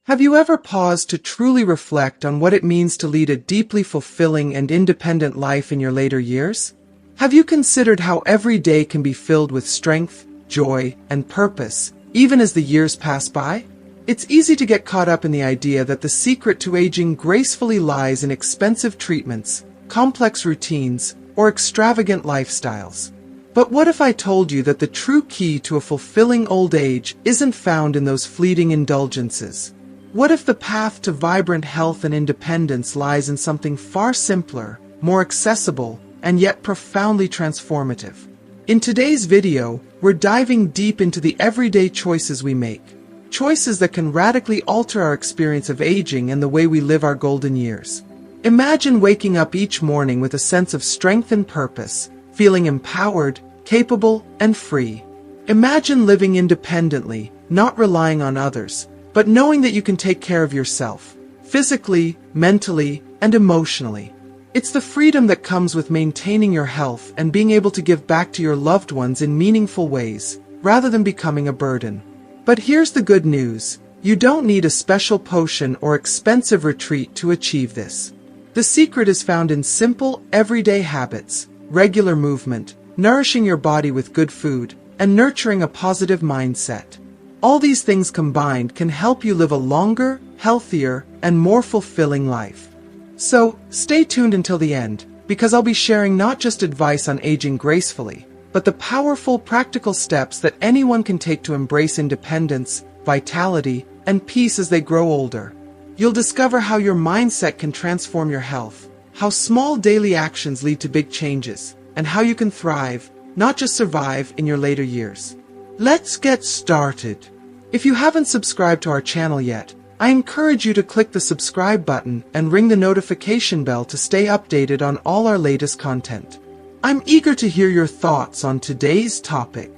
Have you ever paused to truly reflect on what it means to lead a deeply fulfilling and independent life in your later years? Have you considered how every day can be filled with strength, joy, and purpose, even as the years pass by? It's easy to get caught up in the idea that the secret to aging gracefully lies in expensive treatments, complex routines, or extravagant lifestyles. But what if I told you that the true key to a fulfilling old age isn't found in those fleeting indulgences? What if the path to vibrant health and independence lies in something far simpler, more accessible, and yet profoundly transformative? In today's video, we're diving deep into the everyday choices we make. Choices that can radically alter our experience of aging and the way we live our golden years. Imagine waking up each morning with a sense of strength and purpose, feeling empowered, capable, and free. Imagine living independently, not relying on others, but knowing that you can take care of yourself, physically, mentally, and emotionally. It's the freedom that comes with maintaining your health and being able to give back to your loved ones in meaningful ways, rather than becoming a burden. But here's the good news. You don't need a special potion or expensive retreat to achieve this. The secret is found in simple, everyday habits, regular movement, nourishing your body with good food, and nurturing a positive mindset. All these things combined can help you live a longer, healthier, and more fulfilling life. So, stay tuned until the end, because I'll be sharing not just advice on aging gracefully, but the powerful, practical steps that anyone can take to embrace independence, vitality, and peace as they grow older. You'll discover how your mindset can transform your health, how small daily actions lead to big changes, and how you can thrive, not just survive, in your later years. Let's get started. If you haven't subscribed to our channel yet, I encourage you to click the subscribe button and ring the notification bell to stay updated on all our latest content. I'm eager to hear your thoughts on today's topic.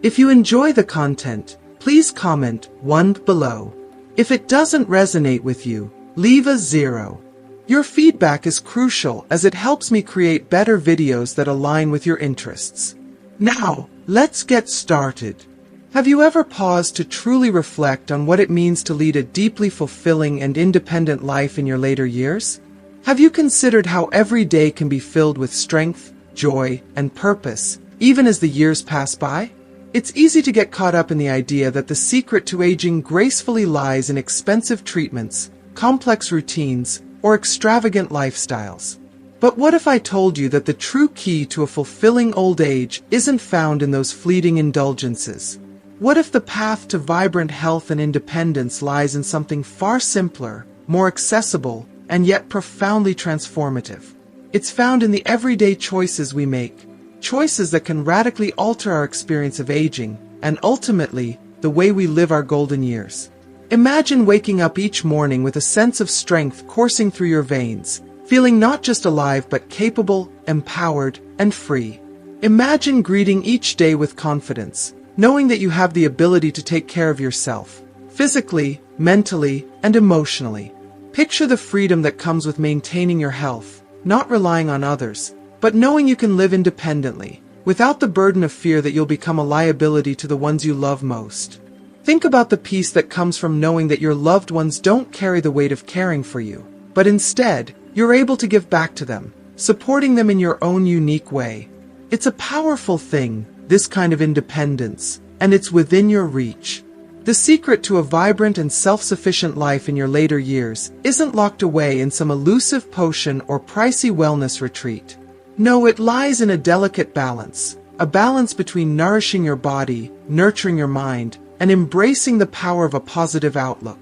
If you enjoy the content, please comment 1 below. If it doesn't resonate with you, leave a 0. Your feedback is crucial as it helps me create better videos that align with your interests. Now, let's get started. Have you ever paused to truly reflect on what it means to lead a deeply fulfilling and independent life in your later years? Have you considered how every day can be filled with strength, joy, and purpose, even as the years pass by? It's easy to get caught up in the idea that the secret to aging gracefully lies in expensive treatments, complex routines, or extravagant lifestyles. But what if I told you that the true key to a fulfilling old age isn't found in those fleeting indulgences? What if the path to vibrant health and independence lies in something far simpler, more accessible, and yet profoundly transformative? It's found in the everyday choices we make, choices that can radically alter our experience of aging, and ultimately, the way we live our golden years. Imagine waking up each morning with a sense of strength coursing through your veins, feeling not just alive but capable, empowered, and free. Imagine greeting each day with confidence, knowing that you have the ability to take care of yourself, physically, mentally, and emotionally. Picture the freedom that comes with maintaining your health, not relying on others, but knowing you can live independently, without the burden of fear that you'll become a liability to the ones you love most. Think about the peace that comes from knowing that your loved ones don't carry the weight of caring for you, but instead, you're able to give back to them, supporting them in your own unique way. It's a powerful thing, this kind of independence, and it's within your reach. The secret to a vibrant and self-sufficient life in your later years isn't locked away in some elusive potion or pricey wellness retreat. No, it lies in a delicate balance, a balance between nourishing your body, nurturing your mind, and embracing the power of a positive outlook.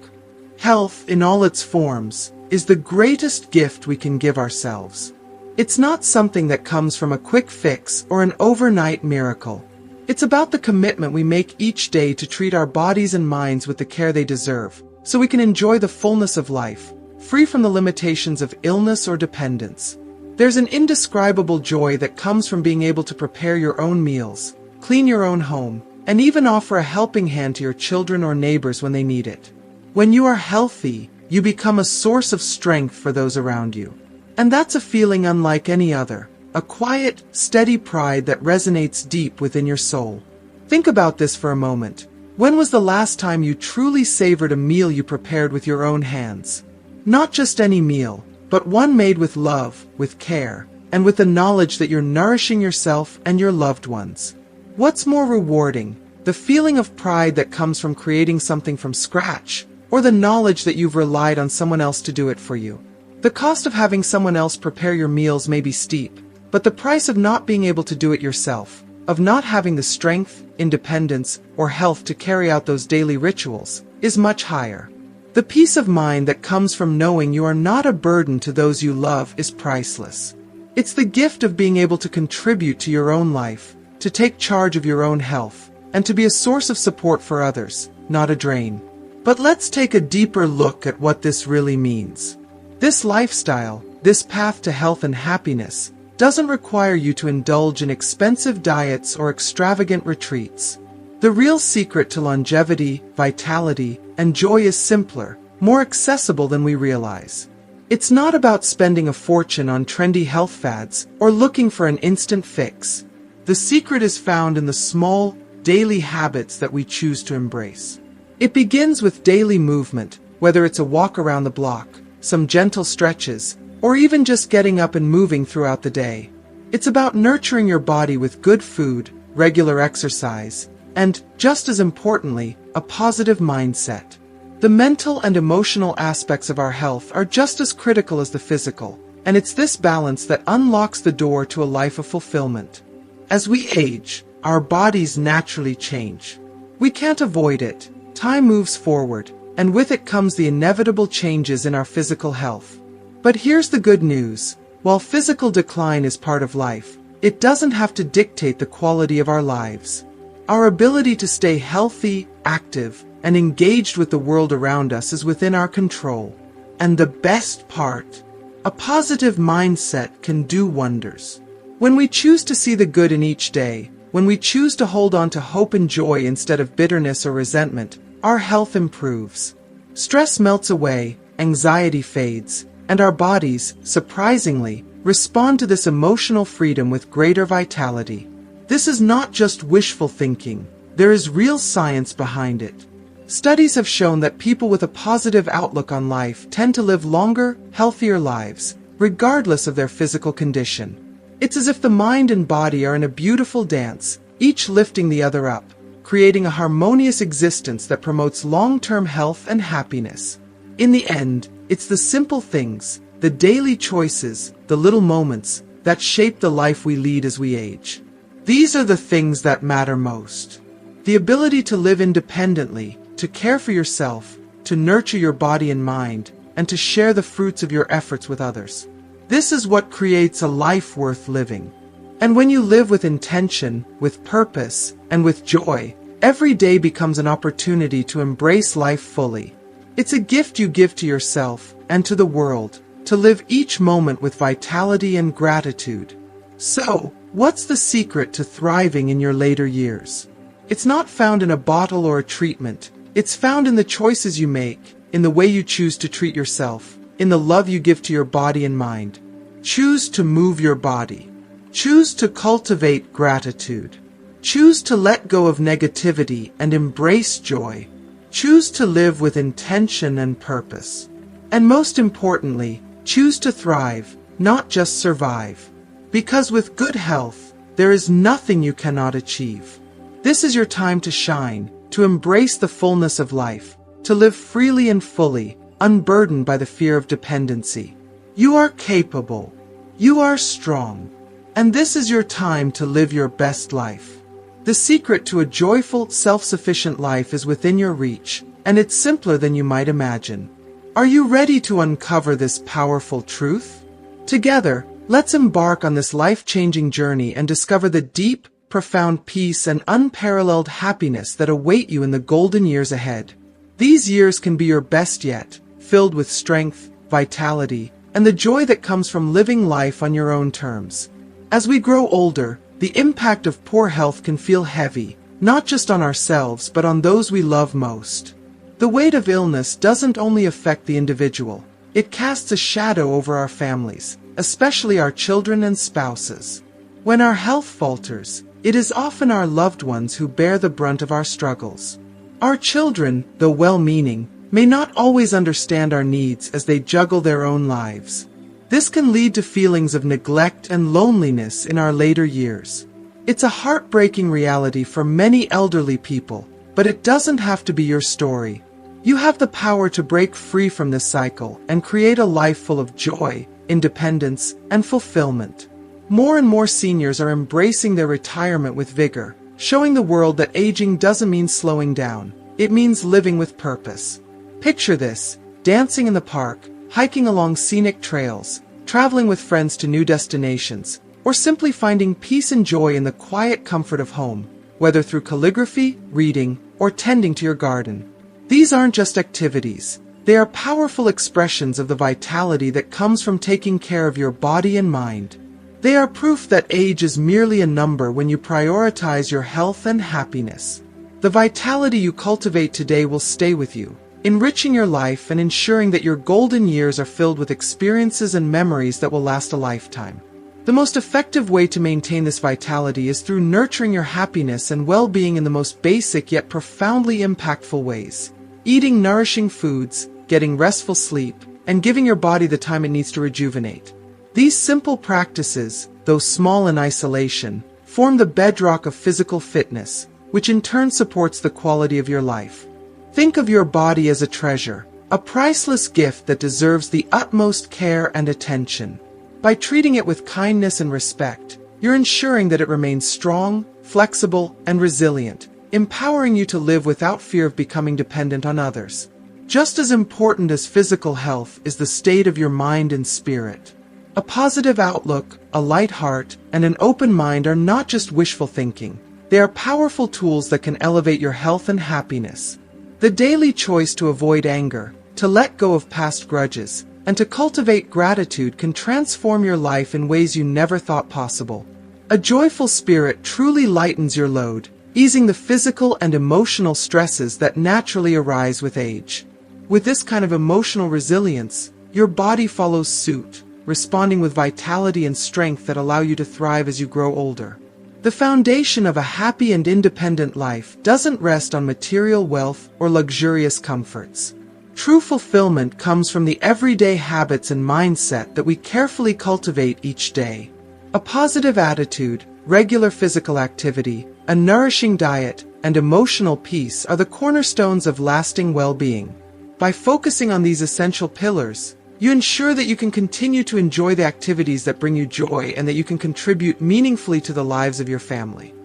Health, in all its forms, is the greatest gift we can give ourselves. It's not something that comes from a quick fix or an overnight miracle. It's about the commitment we make each day to treat our bodies and minds with the care they deserve, so we can enjoy the fullness of life, free from the limitations of illness or dependence. There's an indescribable joy that comes from being able to prepare your own meals, clean your own home, and even offer a helping hand to your children or neighbors when they need it. When you are healthy, you become a source of strength for those around you. And that's a feeling unlike any other, a quiet, steady pride that resonates deep within your soul. Think about this for a moment. When was the last time you truly savored a meal you prepared with your own hands? Not just any meal, but one made with love, with care, and with the knowledge that you're nourishing yourself and your loved ones. What's more rewarding, the feeling of pride that comes from creating something from scratch, or the knowledge that you've relied on someone else to do it for you? The cost of having someone else prepare your meals may be steep, but the price of not being able to do it yourself, of not having the strength, independence, or health to carry out those daily rituals, is much higher. The peace of mind that comes from knowing you are not a burden to those you love is priceless. It's the gift of being able to contribute to your own life, to take charge of your own health, and to be a source of support for others, not a drain. But let's take a deeper look at what this really means. This lifestyle, this path to health and happiness, doesn't require you to indulge in expensive diets or extravagant retreats. The real secret to longevity, vitality, and joy is simpler, more accessible than we realize. It's not about spending a fortune on trendy health fads or looking for an instant fix. The secret is found in the small, daily habits that we choose to embrace. It begins with daily movement, whether it's a walk around the block, some gentle stretches, or even just getting up and moving throughout the day. It's about nurturing your body with good food, regular exercise, and, just as importantly, a positive mindset. The mental and emotional aspects of our health are just as critical as the physical, and it's this balance that unlocks the door to a life of fulfillment. As we age, our bodies naturally change. We can't avoid it. Time moves forward, and with it comes the inevitable changes in our physical health. But here's the good news. While physical decline is part of life, it doesn't have to dictate the quality of our lives. Our ability to stay healthy, active, and engaged with the world around us is within our control. And the best part, a positive mindset can do wonders. When we choose to see the good in each day, when we choose to hold on to hope and joy instead of bitterness or resentment, our health improves. Stress melts away, anxiety fades, and our bodies, surprisingly, respond to this emotional freedom with greater vitality. This is not just wishful thinking. There is real science behind it. Studies have shown that people with a positive outlook on life tend to live longer, healthier lives, regardless of their physical condition. It's as if the mind and body are in a beautiful dance, each lifting the other up, creating a harmonious existence that promotes long-term health and happiness. In the end, it's the simple things, the daily choices, the little moments, that shape the life we lead as we age. These are the things that matter most. The ability to live independently, to care for yourself, to nurture your body and mind, and to share the fruits of your efforts with others. This is what creates a life worth living. And when you live with intention, with purpose, and with joy, every day becomes an opportunity to embrace life fully. It's a gift you give to yourself and to the world, to live each moment with vitality and gratitude. So, what's the secret to thriving in your later years? It's not found in a bottle or a treatment. It's found in the choices you make, in the way you choose to treat yourself, in the love you give to your body and mind. Choose to move your body. Choose to cultivate gratitude. Choose to let go of negativity and embrace joy. Choose to live with intention and purpose. And most importantly, choose to thrive, not just survive. Because with good health, there is nothing you cannot achieve. This is your time to shine, to embrace the fullness of life, to live freely and fully, unburdened by the fear of dependency. You are capable. You are strong. And this is your time to live your best life. The secret to a joyful, self-sufficient life is within your reach, and it's simpler than you might imagine. Are you ready to uncover this powerful truth? Together, let's embark on this life-changing journey and discover the deep, profound peace and unparalleled happiness that await you in the golden years ahead. These years can be your best yet, filled with strength, vitality, and the joy that comes from living life on your own terms. As we grow older, the impact of poor health can feel heavy, not just on ourselves but on those we love most. The weight of illness doesn't only affect the individual, it casts a shadow over our families, especially our children and spouses. When our health falters, it is often our loved ones who bear the brunt of our struggles. Our children, though well-meaning, may not always understand our needs as they juggle their own lives. This can lead to feelings of neglect and loneliness in our later years. It's a heartbreaking reality for many elderly people, but it doesn't have to be your story. You have the power to break free from this cycle and create a life full of joy, independence, and fulfillment. More and more seniors are embracing their retirement with vigor, showing the world that aging doesn't mean slowing down. It means living with purpose. Picture this: dancing in the park, hiking along scenic trails, traveling with friends to new destinations, or simply finding peace and joy in the quiet comfort of home, whether through calligraphy, reading, or tending to your garden. These aren't just activities. They are powerful expressions of the vitality that comes from taking care of your body and mind. They are proof that age is merely a number when you prioritize your health and happiness. The vitality you cultivate today will stay with you, enriching your life and ensuring that your golden years are filled with experiences and memories that will last a lifetime. The most effective way to maintain this vitality is through nurturing your happiness and well-being in the most basic yet profoundly impactful ways. Eating nourishing foods, getting restful sleep, and giving your body the time it needs to rejuvenate. These simple practices, though small in isolation, form the bedrock of physical fitness, which in turn supports the quality of your life. Think of your body as a treasure, a priceless gift that deserves the utmost care and attention. By treating it with kindness and respect, you're ensuring that it remains strong, flexible, and resilient, empowering you to live without fear of becoming dependent on others. Just as important as physical health is the state of your mind and spirit. A positive outlook, a light heart, and an open mind are not just wishful thinking. They are powerful tools that can elevate your health and happiness. The daily choice to avoid anger, to let go of past grudges, and to cultivate gratitude can transform your life in ways you never thought possible. A joyful spirit truly lightens your load, easing the physical and emotional stresses that naturally arise with age. With this kind of emotional resilience, your body follows suit, responding with vitality and strength that allow you to thrive as you grow older. The foundation of a happy and independent life doesn't rest on material wealth or luxurious comforts. True fulfillment comes from the everyday habits and mindset that we carefully cultivate each day. A positive attitude, regular physical activity, a nourishing diet, and emotional peace are the cornerstones of lasting well-being. By focusing on these essential pillars, you ensure that you can continue to enjoy the activities that bring you joy and that you can contribute meaningfully to the lives of your family.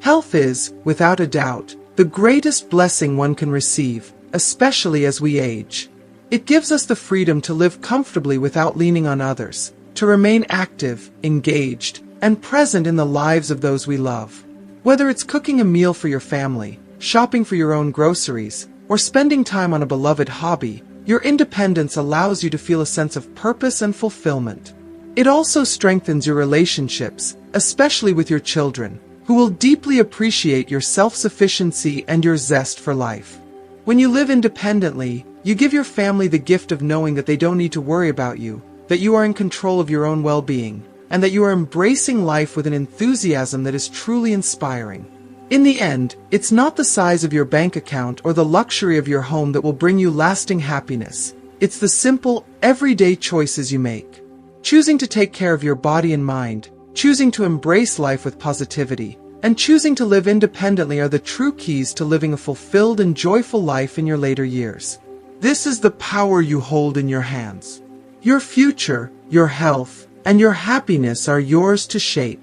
Health is, without a doubt, the greatest blessing one can receive, especially as we age. It gives us the freedom to live comfortably without leaning on others, to remain active, engaged, and present in the lives of those we love. Whether it's cooking a meal for your family, shopping for your own groceries, or spending time on a beloved hobby, your independence allows you to feel a sense of purpose and fulfillment. It also strengthens your relationships, especially with your children, who will deeply appreciate your self-sufficiency and your zest for life. When you live independently, you give your family the gift of knowing that they don't need to worry about you, that you are in control of your own well-being, and that you are embracing life with an enthusiasm that is truly inspiring. In the end, it's not the size of your bank account or the luxury of your home that will bring you lasting happiness. It's the simple, everyday choices you make. Choosing to take care of your body and mind, choosing to embrace life with positivity, and choosing to live independently are the true keys to living a fulfilled and joyful life in your later years. This is the power you hold in your hands. Your future, your health, and your happiness are yours to shape.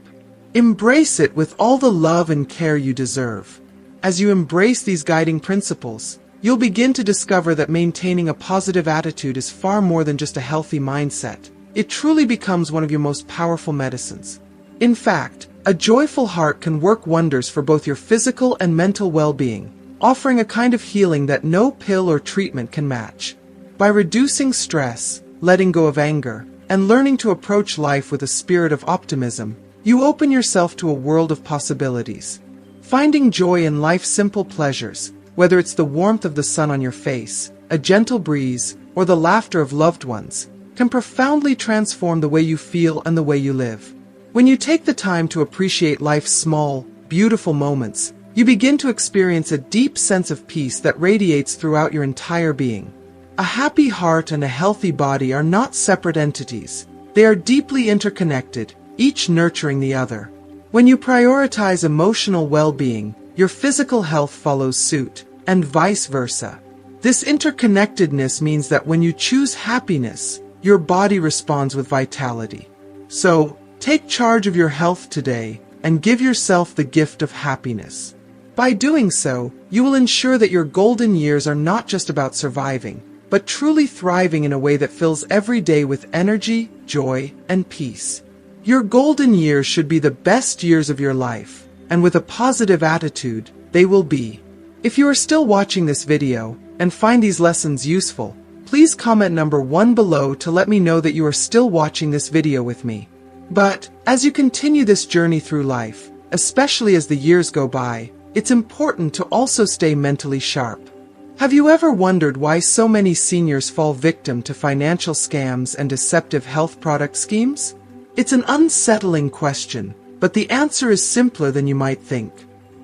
Embrace it with all the love and care you deserve. As you embrace these guiding principles, you'll begin to discover that maintaining a positive attitude is far more than just a healthy mindset. It truly becomes one of your most powerful medicines. In fact, a joyful heart can work wonders for both your physical and mental well-being, offering a kind of healing that no pill or treatment can match. By reducing stress, letting go of anger, and learning to approach life with a spirit of optimism, you open yourself to a world of possibilities. Finding joy in life's simple pleasures, whether it's the warmth of the sun on your face, a gentle breeze, or the laughter of loved ones, can profoundly transform the way you feel and the way you live. When you take the time to appreciate life's small, beautiful moments, You begin to experience a deep sense of peace that radiates throughout your entire being. A happy heart and a healthy body are not separate entities. They are deeply interconnected, each nurturing the other. When you prioritize emotional well-being, your physical health follows suit, and vice versa. This interconnectedness means that when you choose happiness, your body responds with vitality. So, take charge of your health today and give yourself the gift of happiness. By doing so, you will ensure that your golden years are not just about surviving, but truly thriving in a way that fills every day with energy, joy, and peace. Your golden years should be the best years of your life, and with a positive attitude, they will be. If you are still watching this video and find these lessons useful, please comment number 1 below to let me know that you are still watching this video with me. But, as you continue this journey through life, especially as the years go by, it's important to also stay mentally sharp. Have you ever wondered why so many seniors fall victim to financial scams and deceptive health product schemes? It's an unsettling question, but the answer is simpler than you might think.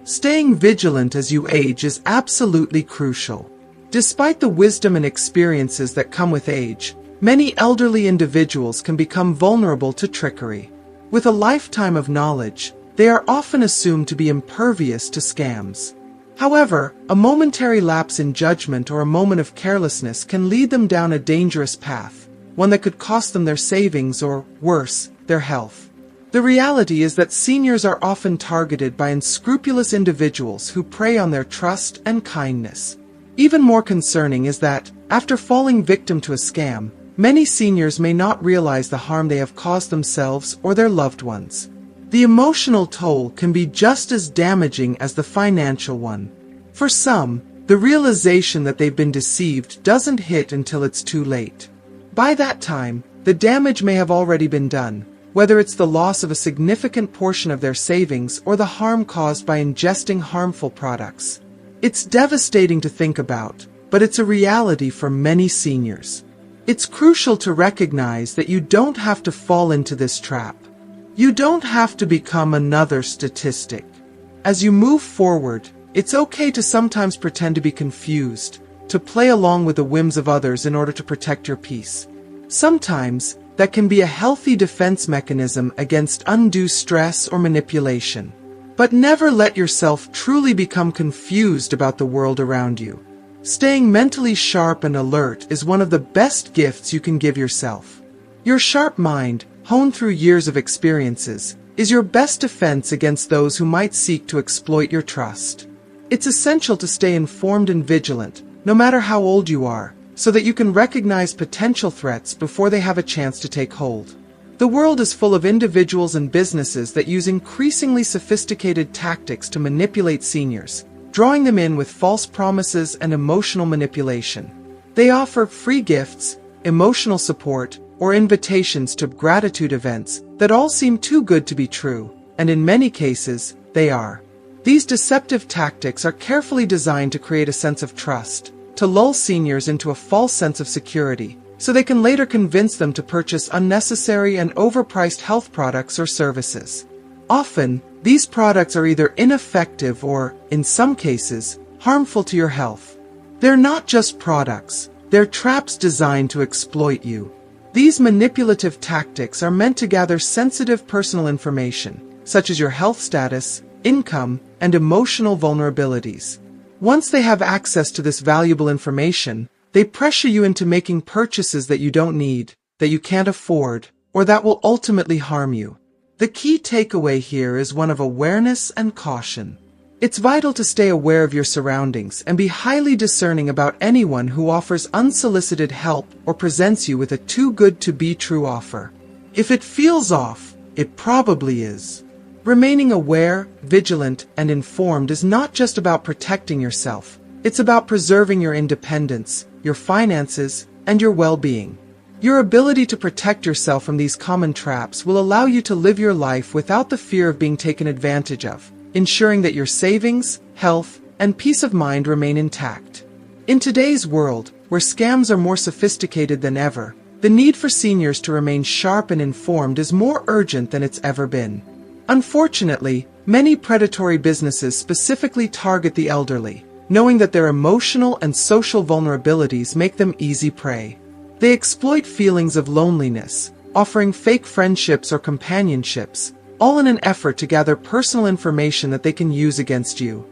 Staying vigilant as you age is absolutely crucial. Despite the wisdom and experiences that come with age, many elderly individuals can become vulnerable to trickery. With a lifetime of knowledge, they are often assumed to be impervious to scams. However, a momentary lapse in judgment or a moment of carelessness can lead them down a dangerous path, one that could cost them their savings or, worse, their health. The reality is that seniors are often targeted by unscrupulous individuals who prey on their trust and kindness. Even more concerning is that, after falling victim to a scam, many seniors may not realize the harm they have caused themselves or their loved ones. The emotional toll can be just as damaging as the financial one. For some, the realization that they've been deceived doesn't hit until it's too late. By that time, the damage may have already been done, whether it's the loss of a significant portion of their savings or the harm caused by ingesting harmful products. It's devastating to think about, but it's a reality for many seniors. It's crucial to recognize that you don't have to fall into this trap. You don't have to become another statistic. As you move forward, it's okay to sometimes pretend to be confused, to play along with the whims of others in order to protect your peace. Sometimes, that can be a healthy defense mechanism against undue stress or manipulation. But never let yourself truly become confused about the world around you. Staying mentally sharp and alert is one of the best gifts you can give yourself. Your sharp mind, honed through years of experiences, is your best defense against those who might seek to exploit your trust. It's essential to stay informed and vigilant, no matter how old you are, so that you can recognize potential threats before they have a chance to take hold. The world is full of individuals and businesses that use increasingly sophisticated tactics to manipulate seniors, drawing them in with false promises and emotional manipulation. They offer free gifts, emotional support, or invitations to gratitude events that all seem too good to be true, and in many cases, they are. These deceptive tactics are carefully designed to create a sense of trust, to lull seniors into a false sense of security, so they can later convince them to purchase unnecessary and overpriced health products or services. Often, these products are either ineffective or, in some cases, harmful to your health. They're not just products, they're traps designed to exploit you. These manipulative tactics are meant to gather sensitive personal information, such as your health status, income, and emotional vulnerabilities. Once they have access to this valuable information, they pressure you into making purchases that you don't need, that you can't afford, or that will ultimately harm you. The key takeaway here is one of awareness and caution. It's vital to stay aware of your surroundings and be highly discerning about anyone who offers unsolicited help or presents you with a too-good-to-be-true offer. If it feels off, it probably is. Remaining aware, vigilant, and informed is not just about protecting yourself. It's about preserving your independence, your finances, and your well-being. Your ability to protect yourself from these common traps will allow you to live your life without the fear of being taken advantage of, ensuring that your savings, health, and peace of mind remain intact. In today's world, where scams are more sophisticated than ever, the need for seniors to remain sharp and informed is more urgent than it's ever been. Unfortunately, Many predatory businesses specifically target the elderly, knowing that their emotional and social vulnerabilities make them easy prey. They exploit feelings of loneliness, offering fake friendships or companionships, all in an effort to gather personal information that they can use against you.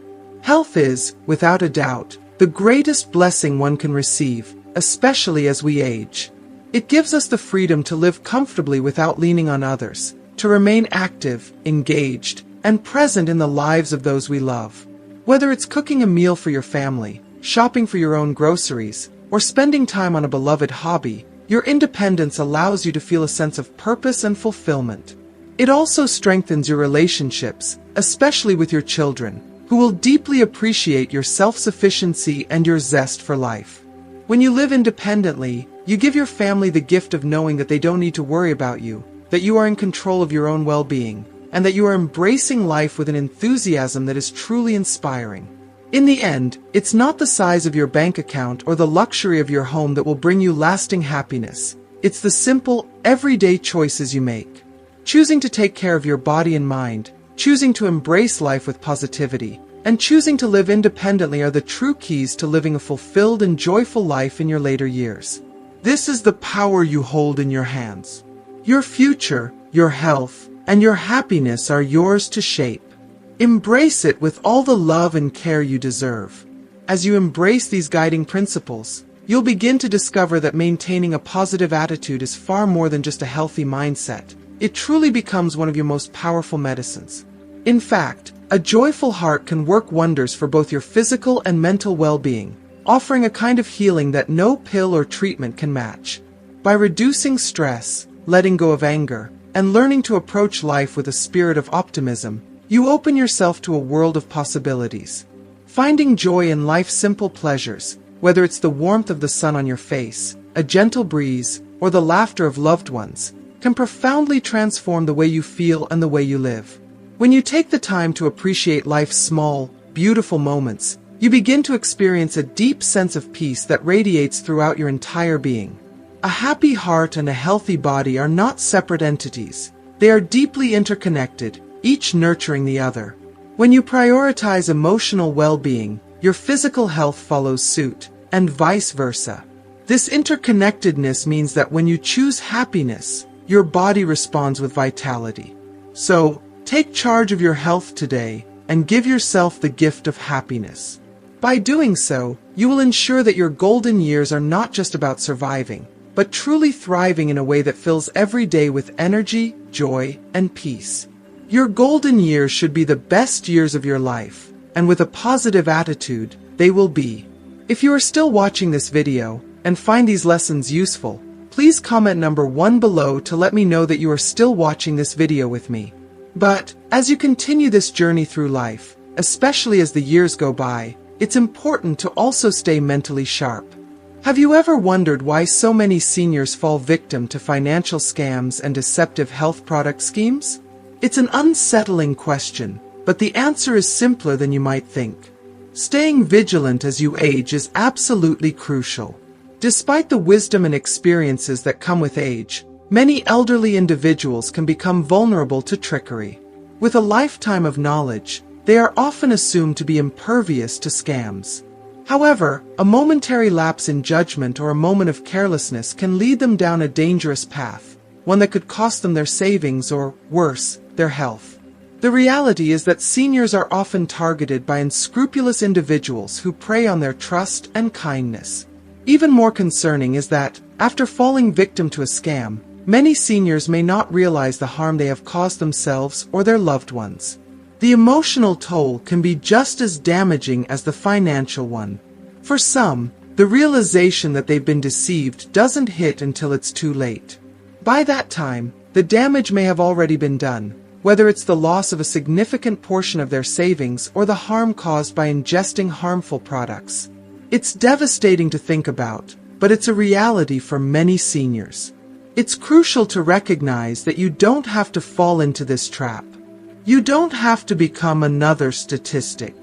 Health is, without a doubt, the greatest blessing one can receive, especially as we age. It gives us the freedom to live comfortably without leaning on others, to remain active, engaged, and present in the lives of those we love. Whether it's cooking a meal for your family, shopping for your own groceries, or spending time on a beloved hobby, your independence allows you to feel a sense of purpose and fulfillment. It also strengthens your relationships, especially with your children, who will deeply appreciate your self-sufficiency and your zest for life. When you live independently, you give your family the gift of knowing that they don't need to worry about you, that you are in control of your own well-being, and that you are embracing life with an enthusiasm that is truly inspiring. In the end, it's not the size of your bank account or the luxury of your home that will bring you lasting happiness. It's the simple, everyday choices you make. Choosing to take care of your body and mind, choosing to embrace life with positivity, and choosing to live independently are the true keys to living a fulfilled and joyful life in your later years. This is the power you hold in your hands. Your future, your health, and your happiness are yours to shape. Embrace it with all the love and care you deserve. As you embrace these guiding principles, you'll begin to discover that maintaining a positive attitude is far more than just a healthy mindset. It truly becomes one of your most powerful medicines. In fact, a joyful heart can work wonders for both your physical and mental well-being, offering a kind of healing that no pill or treatment can match. By reducing stress, letting go of anger, and learning to approach life with a spirit of optimism, you open yourself to a world of possibilities. Finding joy in life's simple pleasures, whether it's the warmth of the sun on your face, a gentle breeze, or the laughter of loved ones, can profoundly transform the way you feel and the way you live. When you take the time to appreciate life's small, beautiful moments, you begin to experience a deep sense of peace that radiates throughout your entire being. A happy heart and a healthy body are not separate entities. They are deeply interconnected, each nurturing the other. When you prioritize emotional well-being, your physical health follows suit, and vice versa. This interconnectedness means that when you choose happiness, your body responds with vitality. So, take charge of your health today and give yourself the gift of happiness. By doing so, you will ensure that your golden years are not just about surviving, but truly thriving in a way that fills every day with energy, joy, and peace. Your golden years should be the best years of your life, and with a positive attitude, they will be. If you are still watching this video and find these lessons useful, please comment number 1 below to let me know that you are still watching this video with me. But, as you continue this journey through life, especially as the years go by, it's important to also stay mentally sharp. Have you ever wondered why so many seniors fall victim to financial scams and deceptive health product schemes? It's an unsettling question, but the answer is simpler than you might think. Staying vigilant as you age is absolutely crucial. Despite the wisdom and experiences that come with age, many elderly individuals can become vulnerable to trickery. With a lifetime of knowledge, they are often assumed to be impervious to scams. However, a momentary lapse in judgment or a moment of carelessness can lead them down a dangerous path, one that could cost them their savings or, worse, their health. The reality is that seniors are often targeted by unscrupulous individuals who prey on their trust and kindness. Even more concerning is that, after falling victim to a scam, many seniors may not realize the harm they have caused themselves or their loved ones. The emotional toll can be just as damaging as the financial one. For some, the realization that they've been deceived doesn't hit until it's too late. By that time, the damage may have already been done, whether it's the loss of a significant portion of their savings or the harm caused by ingesting harmful products. It's devastating to think about, but it's a reality for many seniors. It's crucial to recognize that you don't have to fall into this trap. You don't have to become another statistic.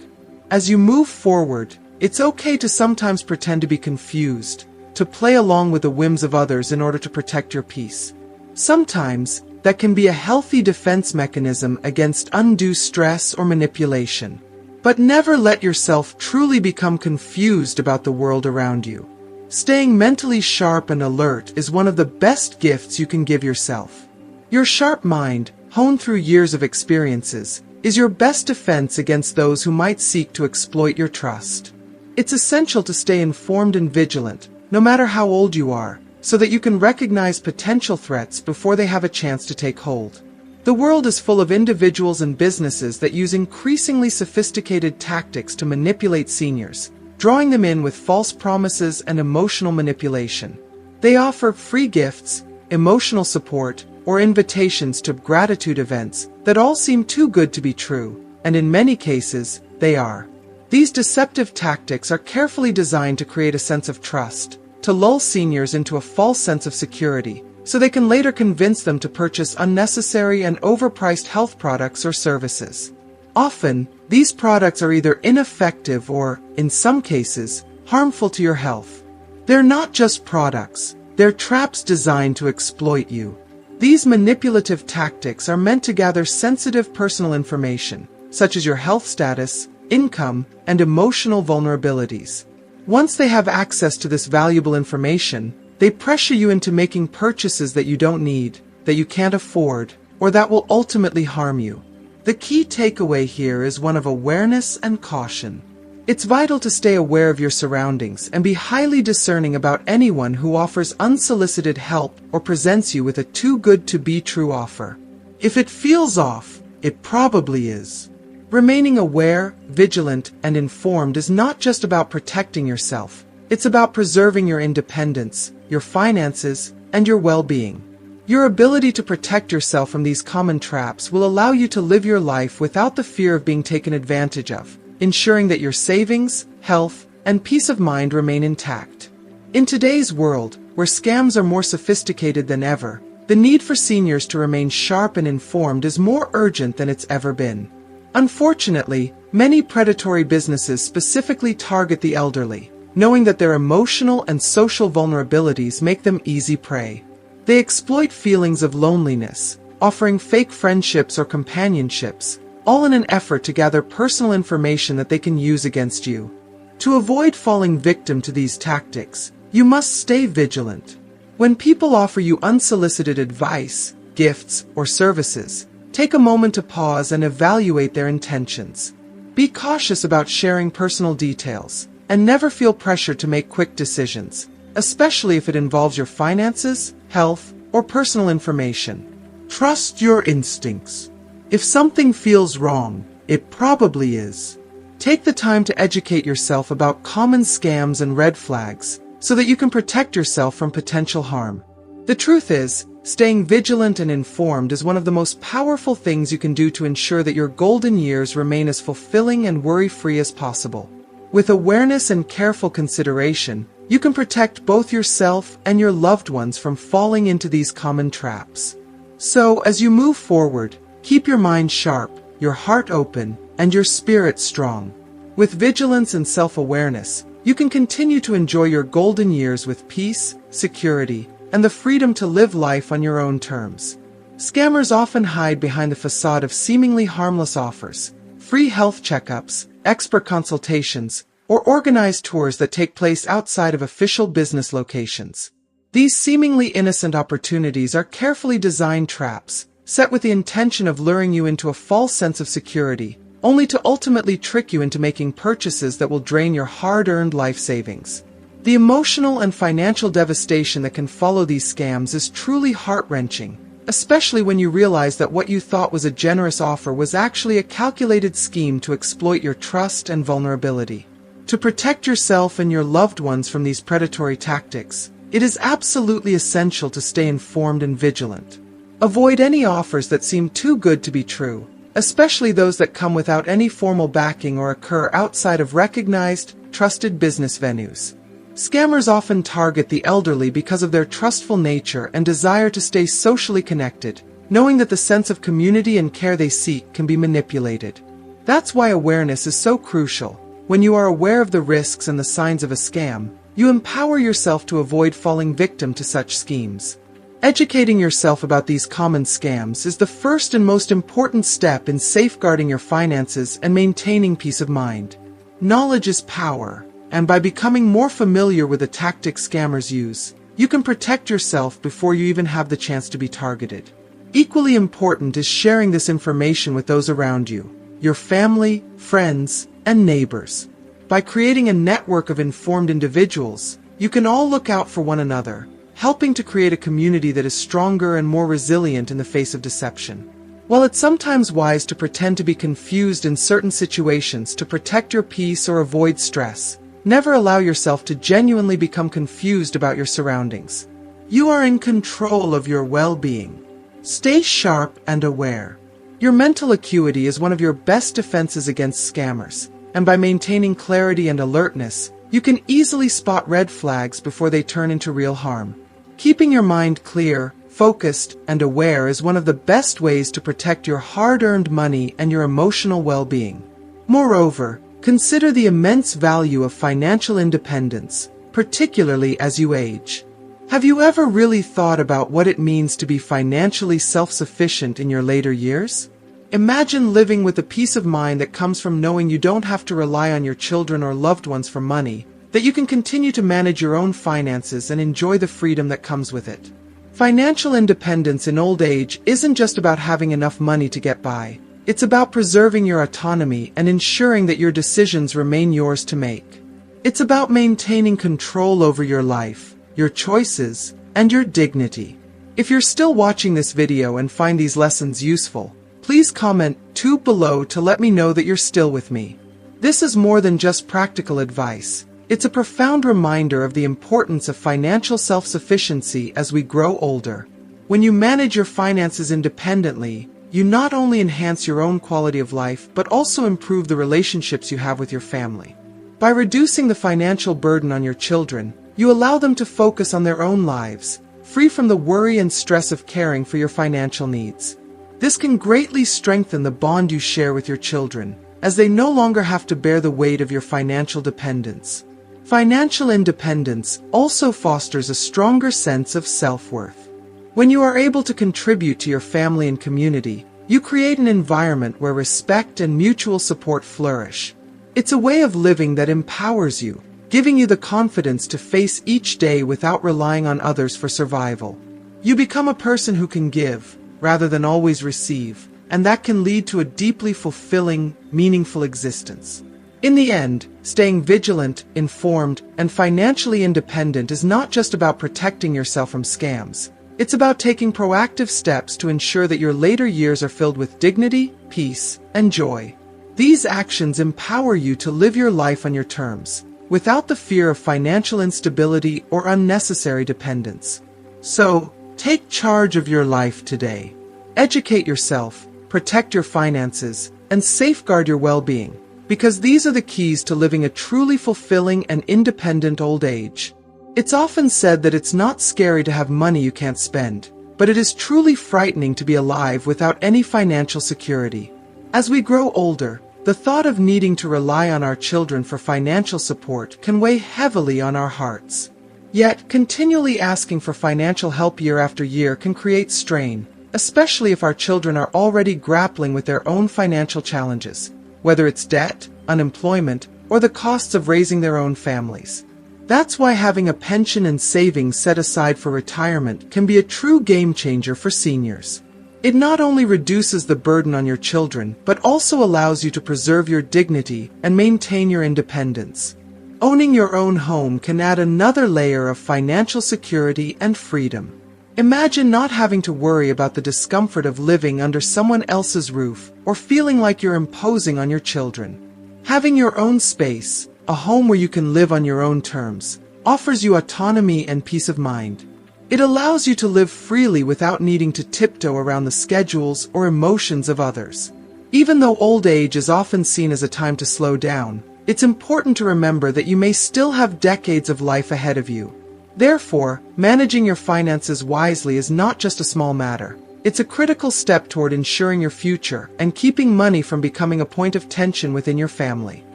As you move forward, it's okay to sometimes pretend to be confused, to play along with the whims of others in order to protect your peace. Sometimes, that can be a healthy defense mechanism against undue stress or manipulation. But never let yourself truly become confused about the world around you. Staying mentally sharp and alert is one of the best gifts you can give yourself. Your sharp mind, honed through years of experiences, is your best defense against those who might seek to exploit your trust. It's essential to stay informed and vigilant, no matter how old you are, so that you can recognize potential threats before they have a chance to take hold. The world is full of individuals and businesses that use increasingly sophisticated tactics to manipulate seniors, drawing them in with false promises and emotional manipulation. They offer free gifts, emotional support, or invitations to gratitude events that all seem too good to be true, and in many cases, they are. These deceptive tactics are carefully designed to create a sense of trust, to lull seniors into a false sense of security, so they can later convince them to purchase unnecessary and overpriced health products or services. Often, these products are either ineffective or, in some cases, harmful to your health. They're not just products, they're traps designed to exploit you. These manipulative tactics are meant to gather sensitive personal information, such as your health status, income, and emotional vulnerabilities. Once they have access to this valuable information, they pressure you into making purchases that you don't need, that you can't afford, or that will ultimately harm you. The key takeaway here is one of awareness and caution. It's vital to stay aware of your surroundings and be highly discerning about anyone who offers unsolicited help or presents you with a too-good-to-be-true offer. If it feels off, it probably is. Remaining aware, vigilant, and informed is not just about protecting yourself. It's about preserving your independence, your finances, and your well-being. Your ability to protect yourself from these common traps will allow you to live your life without the fear of being taken advantage of, ensuring that your savings, health, and peace of mind remain intact. In today's world, where scams are more sophisticated than ever, the need for seniors to remain sharp and informed is more urgent than it's ever been. Unfortunately, many predatory businesses specifically target the elderly, knowing that their emotional and social vulnerabilities make them easy prey. They exploit feelings of loneliness, offering fake friendships or companionships, all in an effort to gather personal information that they can use against you. To avoid falling victim to these tactics, you must stay vigilant. When people offer you unsolicited advice, gifts, or services, take a moment to pause and evaluate their intentions. Be cautious about sharing personal details, and never feel pressured to make quick decisions, especially if it involves your finances, health, or personal information. Trust your instincts. If something feels wrong, it probably is. Take the time to educate yourself about common scams and red flags, so that you can protect yourself from potential harm. The truth is, staying vigilant and informed is one of the most powerful things you can do to ensure that your golden years remain as fulfilling and worry-free as possible. With awareness and careful consideration, you can protect both yourself and your loved ones from falling into these common traps. So, as you move forward, keep your mind sharp, your heart open, and your spirit strong. With vigilance and self-awareness, you can continue to enjoy your golden years with peace, security, and the freedom to live life on your own terms. Scammers often hide behind the facade of seemingly harmless offers, free health checkups, expert consultations, or organized tours that take place outside of official business locations. These seemingly innocent opportunities are carefully designed traps, set with the intention of luring you into a false sense of security, only to ultimately trick you into making purchases that will drain your hard-earned life savings. The emotional and financial devastation that can follow these scams is truly heart-wrenching, especially when you realize that what you thought was a generous offer was actually a calculated scheme to exploit your trust and vulnerability. To protect yourself and your loved ones from these predatory tactics, it is absolutely essential to stay informed and vigilant. Avoid any offers that seem too good to be true, especially those that come without any formal backing or occur outside of recognized, trusted business venues. Scammers often target the elderly because of their trustful nature and desire to stay socially connected, knowing that the sense of community and care they seek can be manipulated. That's why awareness is so crucial. When you are aware of the risks and the signs of a scam, you empower yourself to avoid falling victim to such schemes. Educating yourself about these common scams is the first and most important step in safeguarding your finances and maintaining peace of mind. Knowledge is power, and by becoming more familiar with the tactics scammers use, you can protect yourself before you even have the chance to be targeted. Equally important is sharing this information with those around you, your family, friends, and neighbors. By creating a network of informed individuals, you can all look out for one another, helping to create a community that is stronger and more resilient in the face of deception. While it's sometimes wise to pretend to be confused in certain situations to protect your peace or avoid stress, never allow yourself to genuinely become confused about your surroundings. You are in control of your well-being. Stay sharp and aware. Your mental acuity is one of your best defenses against scammers, and by maintaining clarity and alertness, you can easily spot red flags before they turn into real harm. Keeping your mind clear, focused, and aware is one of the best ways to protect your hard-earned money and your emotional well-being. Moreover, consider the immense value of financial independence, particularly as you age. Have you ever really thought about what it means to be financially self-sufficient in your later years? Imagine living with the peace of mind that comes from knowing you don't have to rely on your children or loved ones for money, that you can continue to manage your own finances and enjoy the freedom that comes with it. Financial independence in old age isn't just about having enough money to get by. It's about preserving your autonomy and ensuring that your decisions remain yours to make. It's about maintaining control over your life, your choices, and your dignity. If you're still watching this video and find these lessons useful, please comment 2 below to let me know that you're still with me. This is more than just practical advice. It's a profound reminder of the importance of financial self-sufficiency as we grow older. When you manage your finances independently, you not only enhance your own quality of life but also improve the relationships you have with your family. By reducing the financial burden on your children, you allow them to focus on their own lives, free from the worry and stress of caring for your financial needs. This can greatly strengthen the bond you share with your children, as they no longer have to bear the weight of your financial dependence. Financial independence also fosters a stronger sense of self-worth. When you are able to contribute to your family and community, you create an environment where respect and mutual support flourish. It's a way of living that empowers you, giving you the confidence to face each day without relying on others for survival. You become a person who can give, rather than always receive, and that can lead to a deeply fulfilling, meaningful existence. In the end, staying vigilant, informed, and financially independent is not just about protecting yourself from scams. It's about taking proactive steps to ensure that your later years are filled with dignity, peace, and joy. These actions empower you to live your life on your terms, without the fear of financial instability or unnecessary dependence. So, take charge of your life today. Educate yourself, protect your finances, and safeguard your well-being, because these are the keys to living a truly fulfilling and independent old age. It's often said that it's not scary to have money you can't spend, but it is truly frightening to be alive without any financial security. As we grow older, the thought of needing to rely on our children for financial support can weigh heavily on our hearts. Yet, continually asking for financial help year after year can create strain, especially if our children are already grappling with their own financial challenges, whether it's debt, unemployment, or the costs of raising their own families. That's why having a pension and savings set aside for retirement can be a true game changer for seniors. It not only reduces the burden on your children, but also allows you to preserve your dignity and maintain your independence. Owning your own home can add another layer of financial security and freedom. Imagine not having to worry about the discomfort of living under someone else's roof or feeling like you're imposing on your children. Having your own space, a home where you can live on your own terms, offers you autonomy and peace of mind. It allows you to live freely without needing to tiptoe around the schedules or emotions of others. Even though old age is often seen as a time to slow down, it's important to remember that you may still have decades of life ahead of you. Therefore, managing your finances wisely is not just a small matter. It's a critical step toward ensuring your future and keeping money from becoming a point of tension within your family.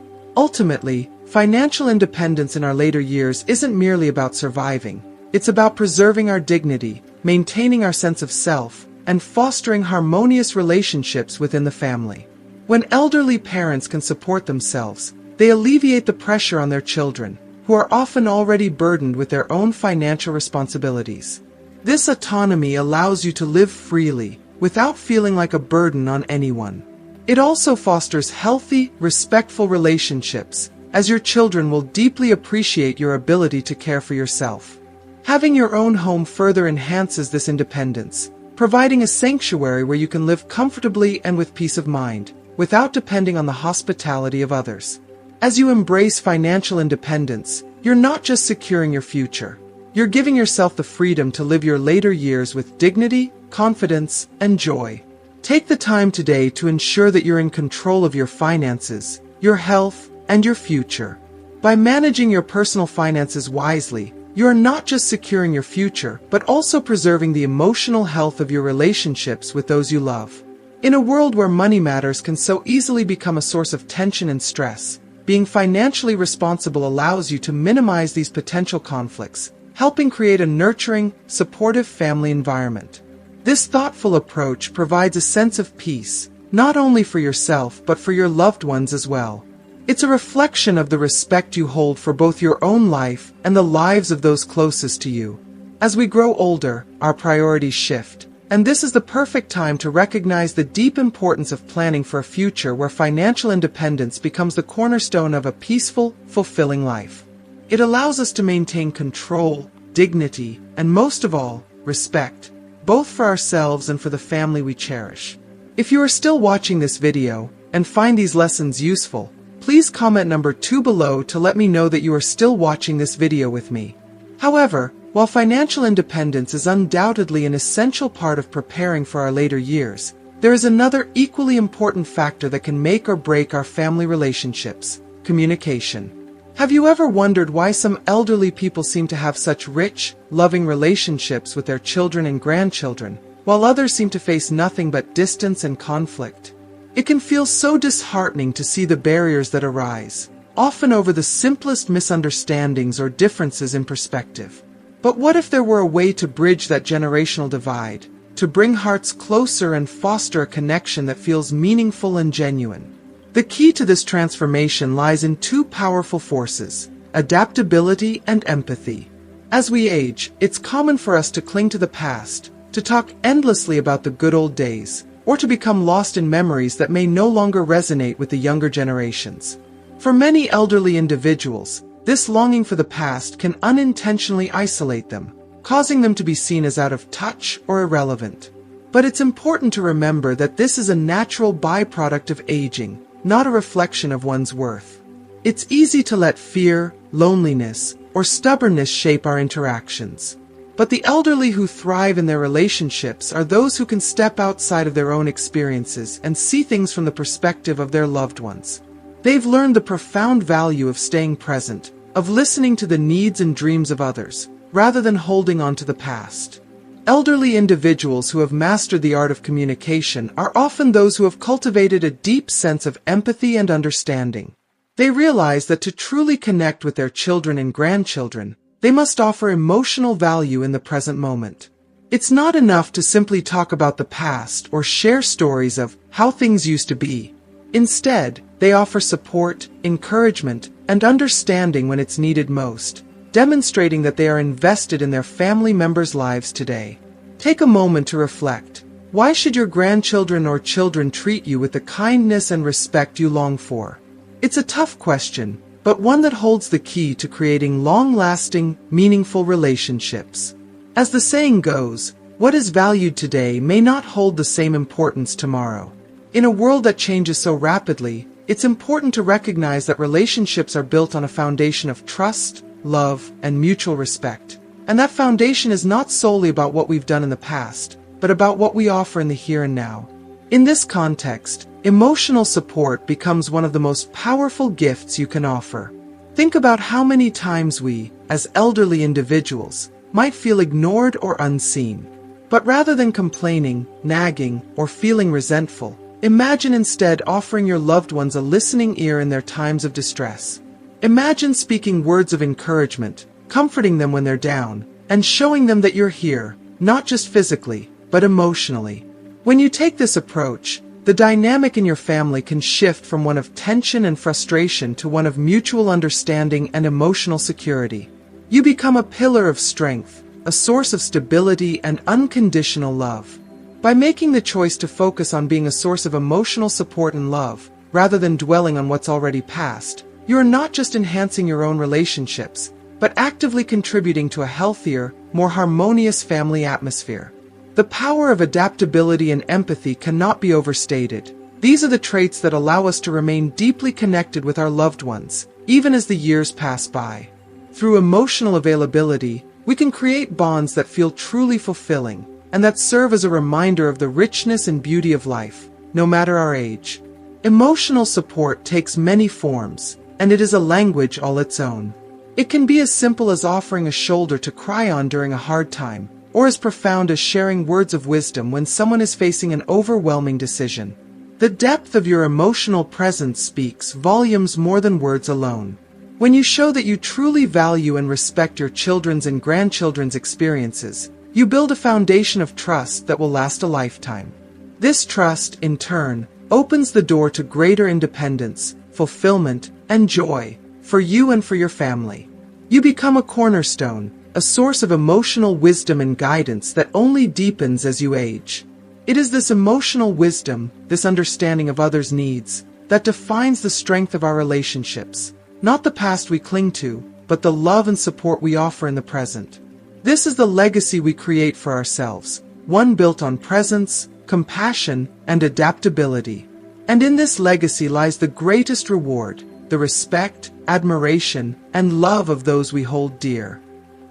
Ultimately, financial independence in our later years isn't merely about surviving. It's about preserving our dignity, maintaining our sense of self, and fostering harmonious relationships within the family. When elderly parents can support themselves, they alleviate the pressure on their children, who are often already burdened with their own financial responsibilities. This autonomy allows you to live freely, without feeling like a burden on anyone. It also fosters healthy, respectful relationships, as your children will deeply appreciate your ability to care for yourself. Having your own home further enhances this independence, providing a sanctuary where you can live comfortably and with peace of mind, without depending on the hospitality of others. As you embrace financial independence, you're not just securing your future. You're giving yourself the freedom to live your later years with dignity, confidence, and joy. Take the time today to ensure that you're in control of your finances, your health, and your future. By managing your personal finances wisely, you are not just securing your future, but also preserving the emotional health of your relationships with those you love. In a world where money matters can so easily become a source of tension and stress, being financially responsible allows you to minimize these potential conflicts, helping create a nurturing, supportive family environment. This thoughtful approach provides a sense of peace, not only for yourself but for your loved ones as well. It's a reflection of the respect you hold for both your own life and the lives of those closest to you. As we grow older, our priorities shift, and this is the perfect time to recognize the deep importance of planning for a future where financial independence becomes the cornerstone of a peaceful, fulfilling life. It allows us to maintain control, dignity, and most of all, respect, both for ourselves and for the family we cherish. If you are still watching this video and find these lessons useful, please comment number 2 below to let me know that you are still watching this video with me. However, while financial independence is undoubtedly an essential part of preparing for our later years, there is another equally important factor that can make or break our family relationships: communication. Have you ever wondered why some elderly people seem to have such rich, loving relationships with their children and grandchildren, while others seem to face nothing but distance and conflict? It can feel so disheartening to see the barriers that arise, often over the simplest misunderstandings or differences in perspective. But what if there were a way to bridge that generational divide, to bring hearts closer and foster a connection that feels meaningful and genuine? The key to this transformation lies in 2 powerful forces: adaptability and empathy. As we age, it's common for us to cling to the past, to talk endlessly about the good old days, or to become lost in memories that may no longer resonate with the younger generations. For many elderly individuals, this longing for the past can unintentionally isolate them, causing them to be seen as out of touch or irrelevant. But it's important to remember that this is a natural byproduct of aging, not a reflection of one's worth. It's easy to let fear, loneliness, or stubbornness shape our interactions. But the elderly who thrive in their relationships are those who can step outside of their own experiences and see things from the perspective of their loved ones. They've learned the profound value of staying present, of listening to the needs and dreams of others, rather than holding on to the past. Elderly individuals who have mastered the art of communication are often those who have cultivated a deep sense of empathy and understanding. They realize that to truly connect with their children and grandchildren, they must offer emotional value in the present moment. It's not enough to simply talk about the past or share stories of how things used to be. Instead, they offer support, encouragement, and understanding when it's needed most, demonstrating that they are invested in their family members' lives today. Take a moment to reflect. Why should your grandchildren or children treat you with the kindness and respect you long for? It's a tough question, but one that holds the key to creating long-lasting, meaningful relationships. As the saying goes, what is valued today may not hold the same importance tomorrow. In a world that changes so rapidly, it's important to recognize that relationships are built on a foundation of trust, love, and mutual respect. And that foundation is not solely about what we've done in the past, but about what we offer in the here and now. In this context, emotional support becomes one of the most powerful gifts you can offer. Think about how many times we, as elderly individuals, might feel ignored or unseen. But rather than complaining, nagging, or feeling resentful, imagine instead offering your loved ones a listening ear in their times of distress. Imagine speaking words of encouragement, comforting them when they're down, and showing them that you're here, not just physically, but emotionally. When you take this approach, the dynamic in your family can shift from one of tension and frustration to one of mutual understanding and emotional security. You become a pillar of strength, a source of stability and unconditional love. By making the choice to focus on being a source of emotional support and love, rather than dwelling on what's already past, you are not just enhancing your own relationships, but actively contributing to a healthier, more harmonious family atmosphere. The power of adaptability and empathy cannot be overstated. These are the traits that allow us to remain deeply connected with our loved ones, even as the years pass by. Through emotional availability, we can create bonds that feel truly fulfilling, and that serve as a reminder of the richness and beauty of life, no matter our age. Emotional support takes many forms, and it is a language all its own. It can be as simple as offering a shoulder to cry on during a hard time, or as profound as sharing words of wisdom when someone is facing an overwhelming decision. The depth of your emotional presence speaks volumes more than words alone. When you show that you truly value and respect your children's and grandchildren's experiences, you build a foundation of trust that will last a lifetime. This trust, in turn, opens the door to greater independence, fulfillment, and joy for you and for your family. You become a cornerstone, a source of emotional wisdom and guidance that only deepens as you age. It is this emotional wisdom, this understanding of others' needs, that defines the strength of our relationships. Not the past we cling to, but the love and support we offer in the present. This is the legacy we create for ourselves, one built on presence, compassion, and adaptability. And in this legacy lies the greatest reward, the respect, admiration, and love of those we hold dear.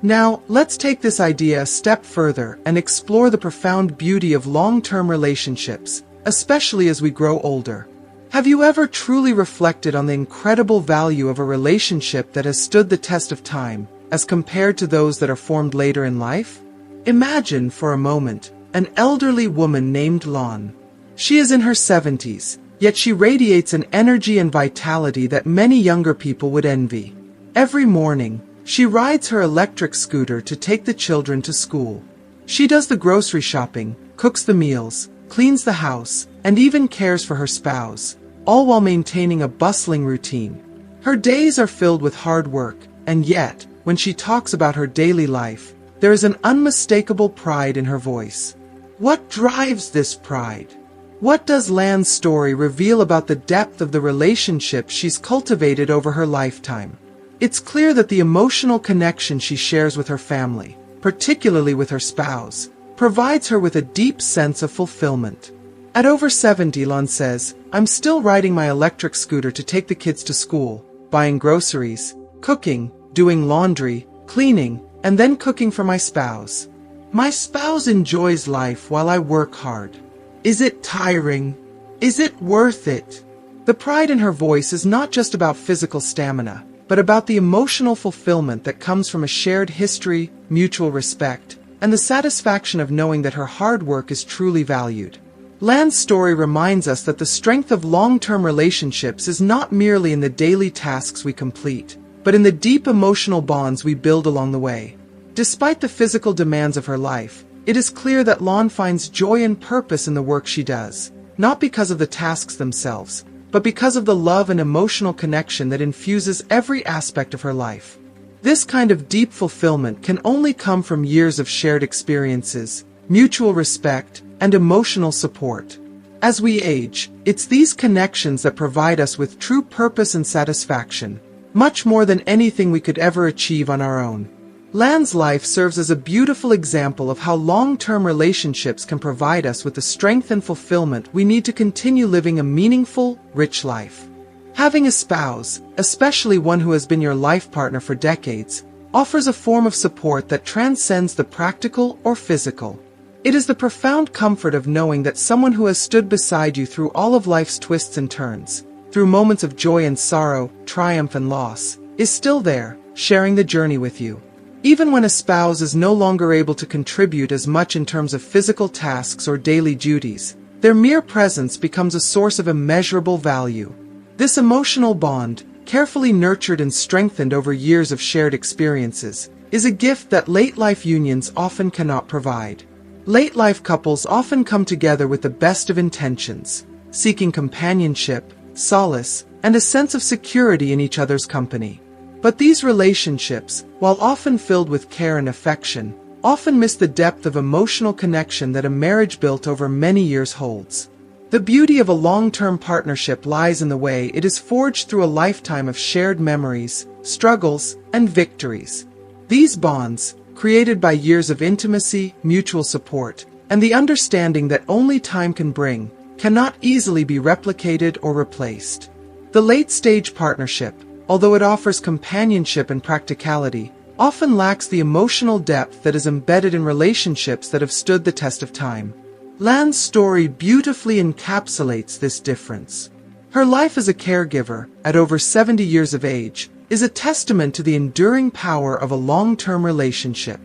Now, let's take this idea a step further and explore the profound beauty of long-term relationships, especially as we grow older. Have you ever truly reflected on the incredible value of a relationship that has stood the test of time, as compared to those that are formed later in life? Imagine, for a moment, an elderly woman named Lon. She is in her 70s, yet she radiates an energy and vitality that many younger people would envy. Every morning, she rides her electric scooter to take the children to school. She does the grocery shopping, cooks the meals, cleans the house, and even cares for her spouse, all while maintaining a bustling routine. Her days are filled with hard work, and yet, when she talks about her daily life, there is an unmistakable pride in her voice. What drives this pride? What does Lan's story reveal about the depth of the relationship she's cultivated over her lifetime? It's clear that the emotional connection she shares with her family, particularly with her spouse, provides her with a deep sense of fulfillment. At over 70, Lon says, "I'm still riding my electric scooter to take the kids to school, buying groceries, cooking, doing laundry, cleaning, and then cooking for my spouse. My spouse enjoys life while I work hard. Is it tiring? Is it worth it?" The pride in her voice is not just about physical stamina, but about the emotional fulfillment that comes from a shared history, mutual respect, and the satisfaction of knowing that her hard work is truly valued. Lan's story reminds us that the strength of long-term relationships is not merely in the daily tasks we complete, but in the deep emotional bonds we build along the way. Despite the physical demands of her life, it is clear that Lon finds joy and purpose in the work she does, not because of the tasks themselves, but because of the love and emotional connection that infuses every aspect of her life. This kind of deep fulfillment can only come from years of shared experiences, mutual respect, and emotional support. As we age, it's these connections that provide us with true purpose and satisfaction, much more than anything we could ever achieve on our own. Lan's life serves as a beautiful example of how long-term relationships can provide us with the strength and fulfillment we need to continue living a meaningful, rich life. Having a spouse, especially one who has been your life partner for decades, offers a form of support that transcends the practical or physical. It is the profound comfort of knowing that someone who has stood beside you through all of life's twists and turns, through moments of joy and sorrow, triumph and loss, is still there, sharing the journey with you. Even when a spouse is no longer able to contribute as much in terms of physical tasks or daily duties, their mere presence becomes a source of immeasurable value. This emotional bond, carefully nurtured and strengthened over years of shared experiences, is a gift that late-life unions often cannot provide. Late-life couples often come together with the best of intentions, seeking companionship, solace, and a sense of security in each other's company. But these relationships, while often filled with care and affection, often miss the depth of emotional connection that a marriage built over many years holds. The beauty of a long-term partnership lies in the way it is forged through a lifetime of shared memories, struggles, and victories. These bonds, created by years of intimacy, mutual support, and the understanding that only time can bring, cannot easily be replicated or replaced. The late-stage partnership, although it offers companionship and practicality, often lacks the emotional depth that is embedded in relationships that have stood the test of time. Lan's story beautifully encapsulates this difference. Her life as a caregiver, at over 70 years of age, is a testament to the enduring power of a long-term relationship.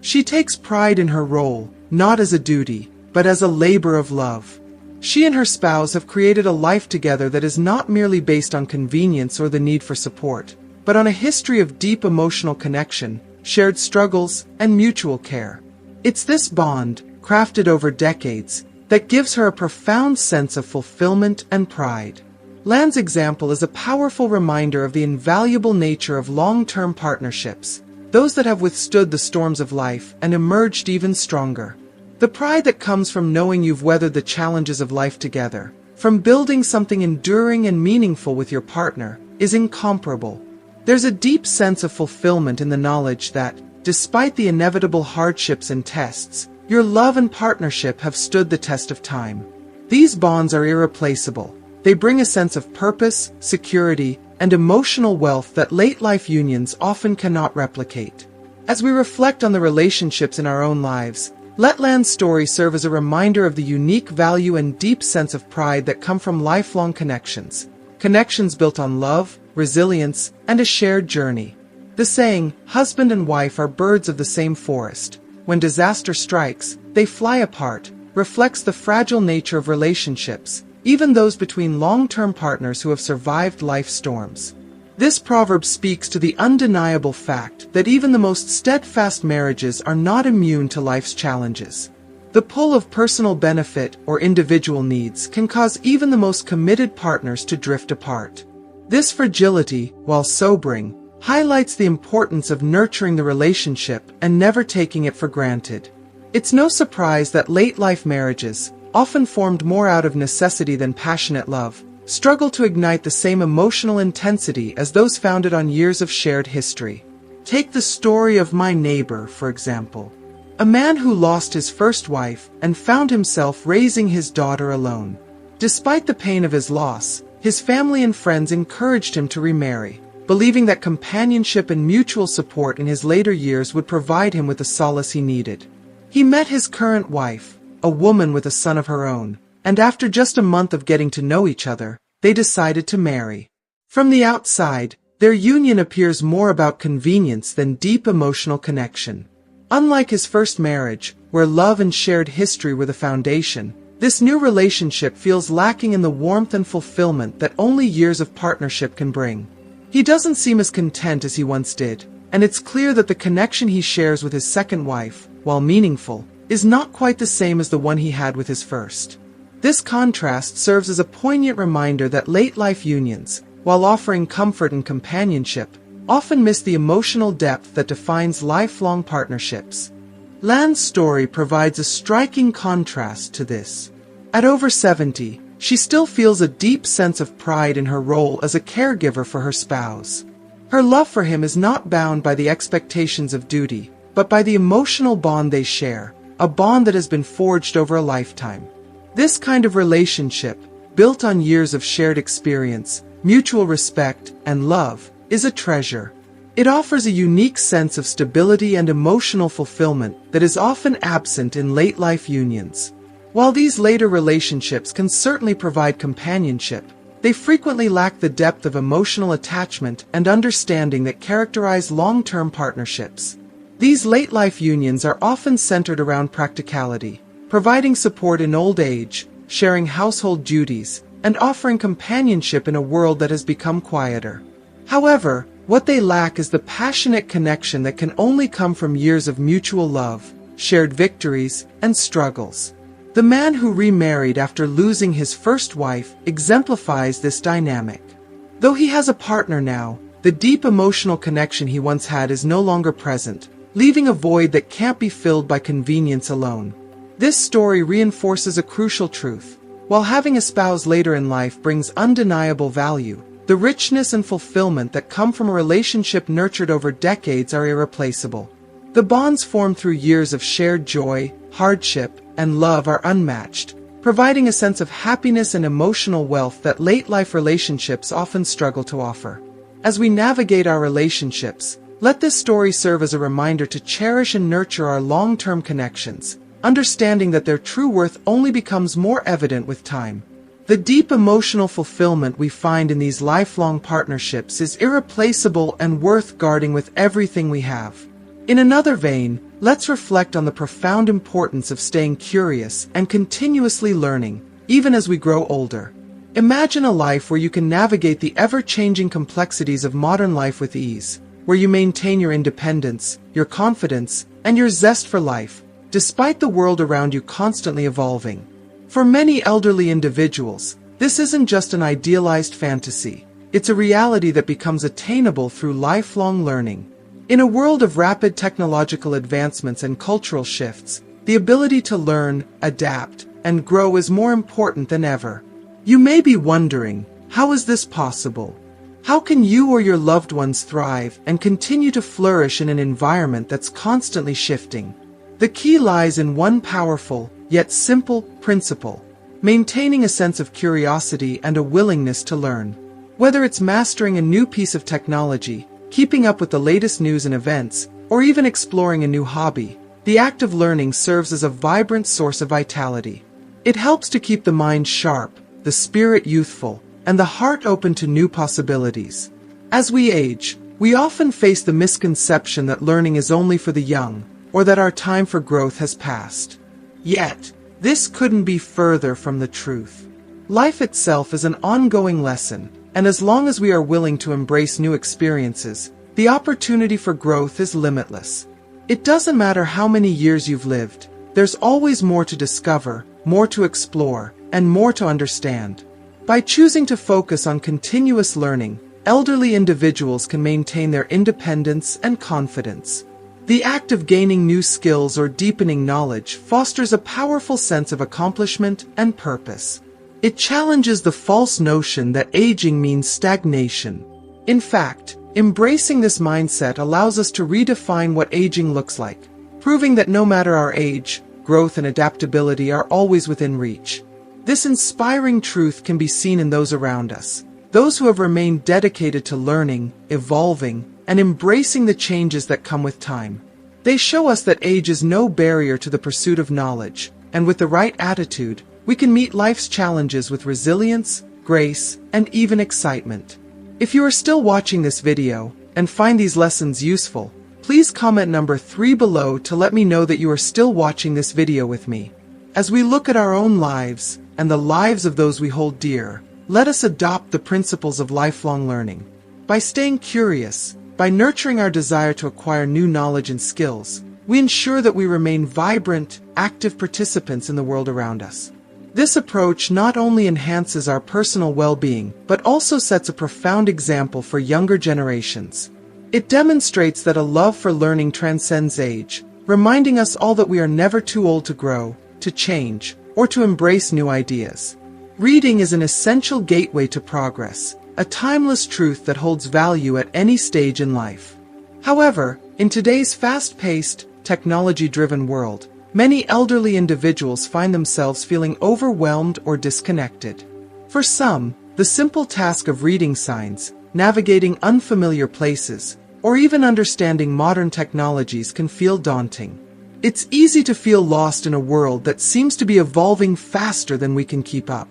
She takes pride in her role, not as a duty, but as a labor of love. She and her spouse have created a life together that is not merely based on convenience or the need for support, but on a history of deep emotional connection, shared struggles, and mutual care. It's this bond, crafted over decades, that gives her a profound sense of fulfillment and pride. Lan's example is a powerful reminder of the invaluable nature of long-term partnerships, those that have withstood the storms of life and emerged even stronger. The pride that comes from knowing you've weathered the challenges of life together, from building something enduring and meaningful with your partner, is incomparable. There's a deep sense of fulfillment in the knowledge that, despite the inevitable hardships and tests, your love and partnership have stood the test of time. These bonds are irreplaceable. They bring a sense of purpose, security, and emotional wealth that late-life unions often cannot replicate. As we reflect on the relationships in our own lives, let Lan's story serve as a reminder of the unique value and deep sense of pride that come from lifelong connections. Connections built on love, resilience, and a shared journey. The saying, husband and wife are birds of the same forest. When disaster strikes, they fly apart, reflects the fragile nature of relationships, even those between long-term partners who have survived life's storms. This proverb speaks to the undeniable fact that even the most steadfast marriages are not immune to life's challenges. The pull of personal benefit or individual needs can cause even the most committed partners to drift apart. This fragility, while sobering, highlights the importance of nurturing the relationship and never taking it for granted. It's no surprise that late-life marriages, often formed more out of necessity than passionate love, struggle to ignite the same emotional intensity as those founded on years of shared history. Take the story of my neighbor, for example. A man who lost his first wife and found himself raising his daughter alone. Despite the pain of his loss, his family and friends encouraged him to remarry, believing that companionship and mutual support in his later years would provide him with the solace he needed. He met his current wife, a woman with a son of her own, and after just a month of getting to know each other, they decided to marry. From the outside, their union appears more about convenience than deep emotional connection. Unlike his first marriage, where love and shared history were the foundation, this new relationship feels lacking in the warmth and fulfillment that only years of partnership can bring. He doesn't seem as content as he once did, and it's clear that the connection he shares with his second wife, while meaningful, is not quite the same as the one he had with his first. This contrast serves as a poignant reminder that late-life unions, while offering comfort and companionship, often miss the emotional depth that defines lifelong partnerships. Lan's story provides a striking contrast to this. At over 70, she still feels a deep sense of pride in her role as a caregiver for her spouse. Her love for him is not bound by the expectations of duty, but by the emotional bond they share, a bond that has been forged over a lifetime. This kind of relationship, built on years of shared experience, mutual respect, and love, is a treasure. It offers a unique sense of stability and emotional fulfillment that is often absent in late-life unions. While these later relationships can certainly provide companionship, they frequently lack the depth of emotional attachment and understanding that characterize long-term partnerships. These late-life unions are often centered around practicality, providing support in old age, sharing household duties, and offering companionship in a world that has become quieter. However, What they lack is the passionate connection that can only come from years of mutual love, shared victories, and struggles. The man who remarried after losing his first wife exemplifies this dynamic. Though he has a partner now, the deep emotional connection he once had is no longer present, leaving a void that can't be filled by convenience alone. This story reinforces a crucial truth. While having a spouse later in life brings undeniable value, the richness and fulfillment that come from a relationship nurtured over decades are irreplaceable. The bonds formed through years of shared joy, hardship, and love are unmatched, providing a sense of happiness and emotional wealth that late-life relationships often struggle to offer. As we navigate our relationships, let this story serve as a reminder to cherish and nurture our long-term connections, understanding that their true worth only becomes more evident with time. The deep emotional fulfillment we find in these lifelong partnerships is irreplaceable and worth guarding with everything we have. In another vein, let's reflect on the profound importance of staying curious and continuously learning, even as we grow older. Imagine a life where you can navigate the ever-changing complexities of modern life with ease, where you maintain your independence, your confidence, and your zest for life, despite the world around you constantly evolving. For many elderly individuals, this isn't just an idealized fantasy. It's a reality that becomes attainable through lifelong learning. In a world of rapid technological advancements and cultural shifts, the ability to learn, adapt, and grow is more important than ever. You may be wondering, how is this possible? How can you or your loved ones thrive and continue to flourish in an environment that's constantly shifting? The key lies in one powerful, yet simple, principle: maintaining a sense of curiosity and a willingness to learn. Whether it's mastering a new piece of technology, keeping up with the latest news and events, or even exploring a new hobby, the act of learning serves as a vibrant source of vitality. It helps to keep the mind sharp, the spirit youthful, and the heart open to new possibilities. As we age, we often face the misconception that learning is only for the young, or that our time for growth has passed. Yet, this couldn't be further from the truth. Life itself is an ongoing lesson, and as long as we are willing to embrace new experiences, the opportunity for growth is limitless. It doesn't matter how many years you've lived, there's always more to discover, more to explore, and more to understand. By choosing to focus on continuous learning, elderly individuals can maintain their independence and confidence. The act of gaining new skills or deepening knowledge fosters a powerful sense of accomplishment and purpose. It challenges the false notion that aging means stagnation. In fact, embracing this mindset allows us to redefine what aging looks like, proving that no matter our age, growth and adaptability are always within reach. This inspiring truth can be seen in those around us, those who have remained dedicated to learning, evolving, and embracing the changes that come with time. They show us that age is no barrier to the pursuit of knowledge, and with the right attitude, we can meet life's challenges with resilience, grace, and even excitement. If you are still watching this video, and find these lessons useful, please comment number 3 below to let me know that you are still watching this video with me. As we look at our own lives, and the lives of those we hold dear, let us adopt the principles of lifelong learning. By staying curious, by nurturing our desire to acquire new knowledge and skills, we ensure that we remain vibrant, active participants in the world around us. This approach not only enhances our personal well-being, but also sets a profound example for younger generations. It demonstrates that a love for learning transcends age, reminding us all that we are never too old to grow, to change, or to embrace new ideas. Reading is an essential gateway to progress, a timeless truth that holds value at any stage in life. However, in today's fast-paced, technology-driven world, many elderly individuals find themselves feeling overwhelmed or disconnected. For some, the simple task of reading signs, navigating unfamiliar places, or even understanding modern technologies can feel daunting. It's easy to feel lost in a world that seems to be evolving faster than we can keep up.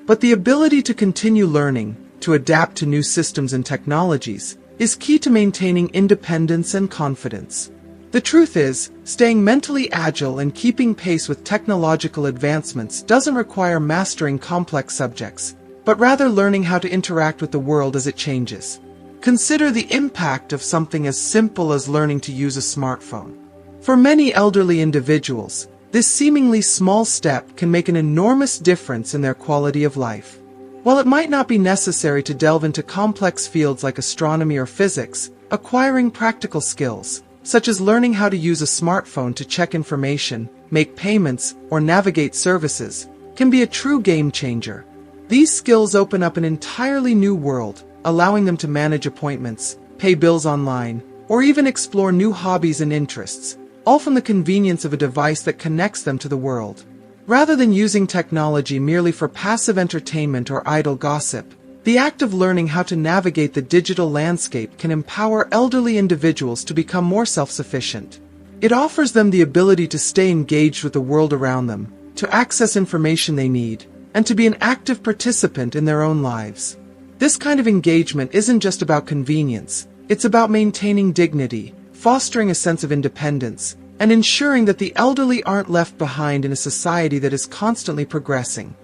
But the ability to continue learning, to adapt to new systems and technologies, is key to maintaining independence and confidence. The truth is, staying mentally agile and keeping pace with technological advancements doesn't require mastering complex subjects, but rather learning how to interact with the world as it changes. Consider the impact of something as simple as learning to use a smartphone. For many elderly individuals, this seemingly small step can make an enormous difference in their quality of life. While it might not be necessary to delve into complex fields like astronomy or physics, acquiring practical skills, such as learning how to use a smartphone to check information, make payments, or navigate services, can be a true game changer. These skills open up an entirely new world, allowing them to manage appointments, pay bills online, or even explore new hobbies and interests, all from the convenience of a device that connects them to the world. Rather than using technology merely for passive entertainment or idle gossip, the act of learning how to navigate the digital landscape can empower elderly individuals to become more self-sufficient. It offers them the ability to stay engaged with the world around them, to access information they need, and to be an active participant in their own lives. This kind of engagement isn't just about convenience, it's about maintaining dignity, fostering a sense of independence, and ensuring that the elderly aren't left behind in a society that is constantly progressing.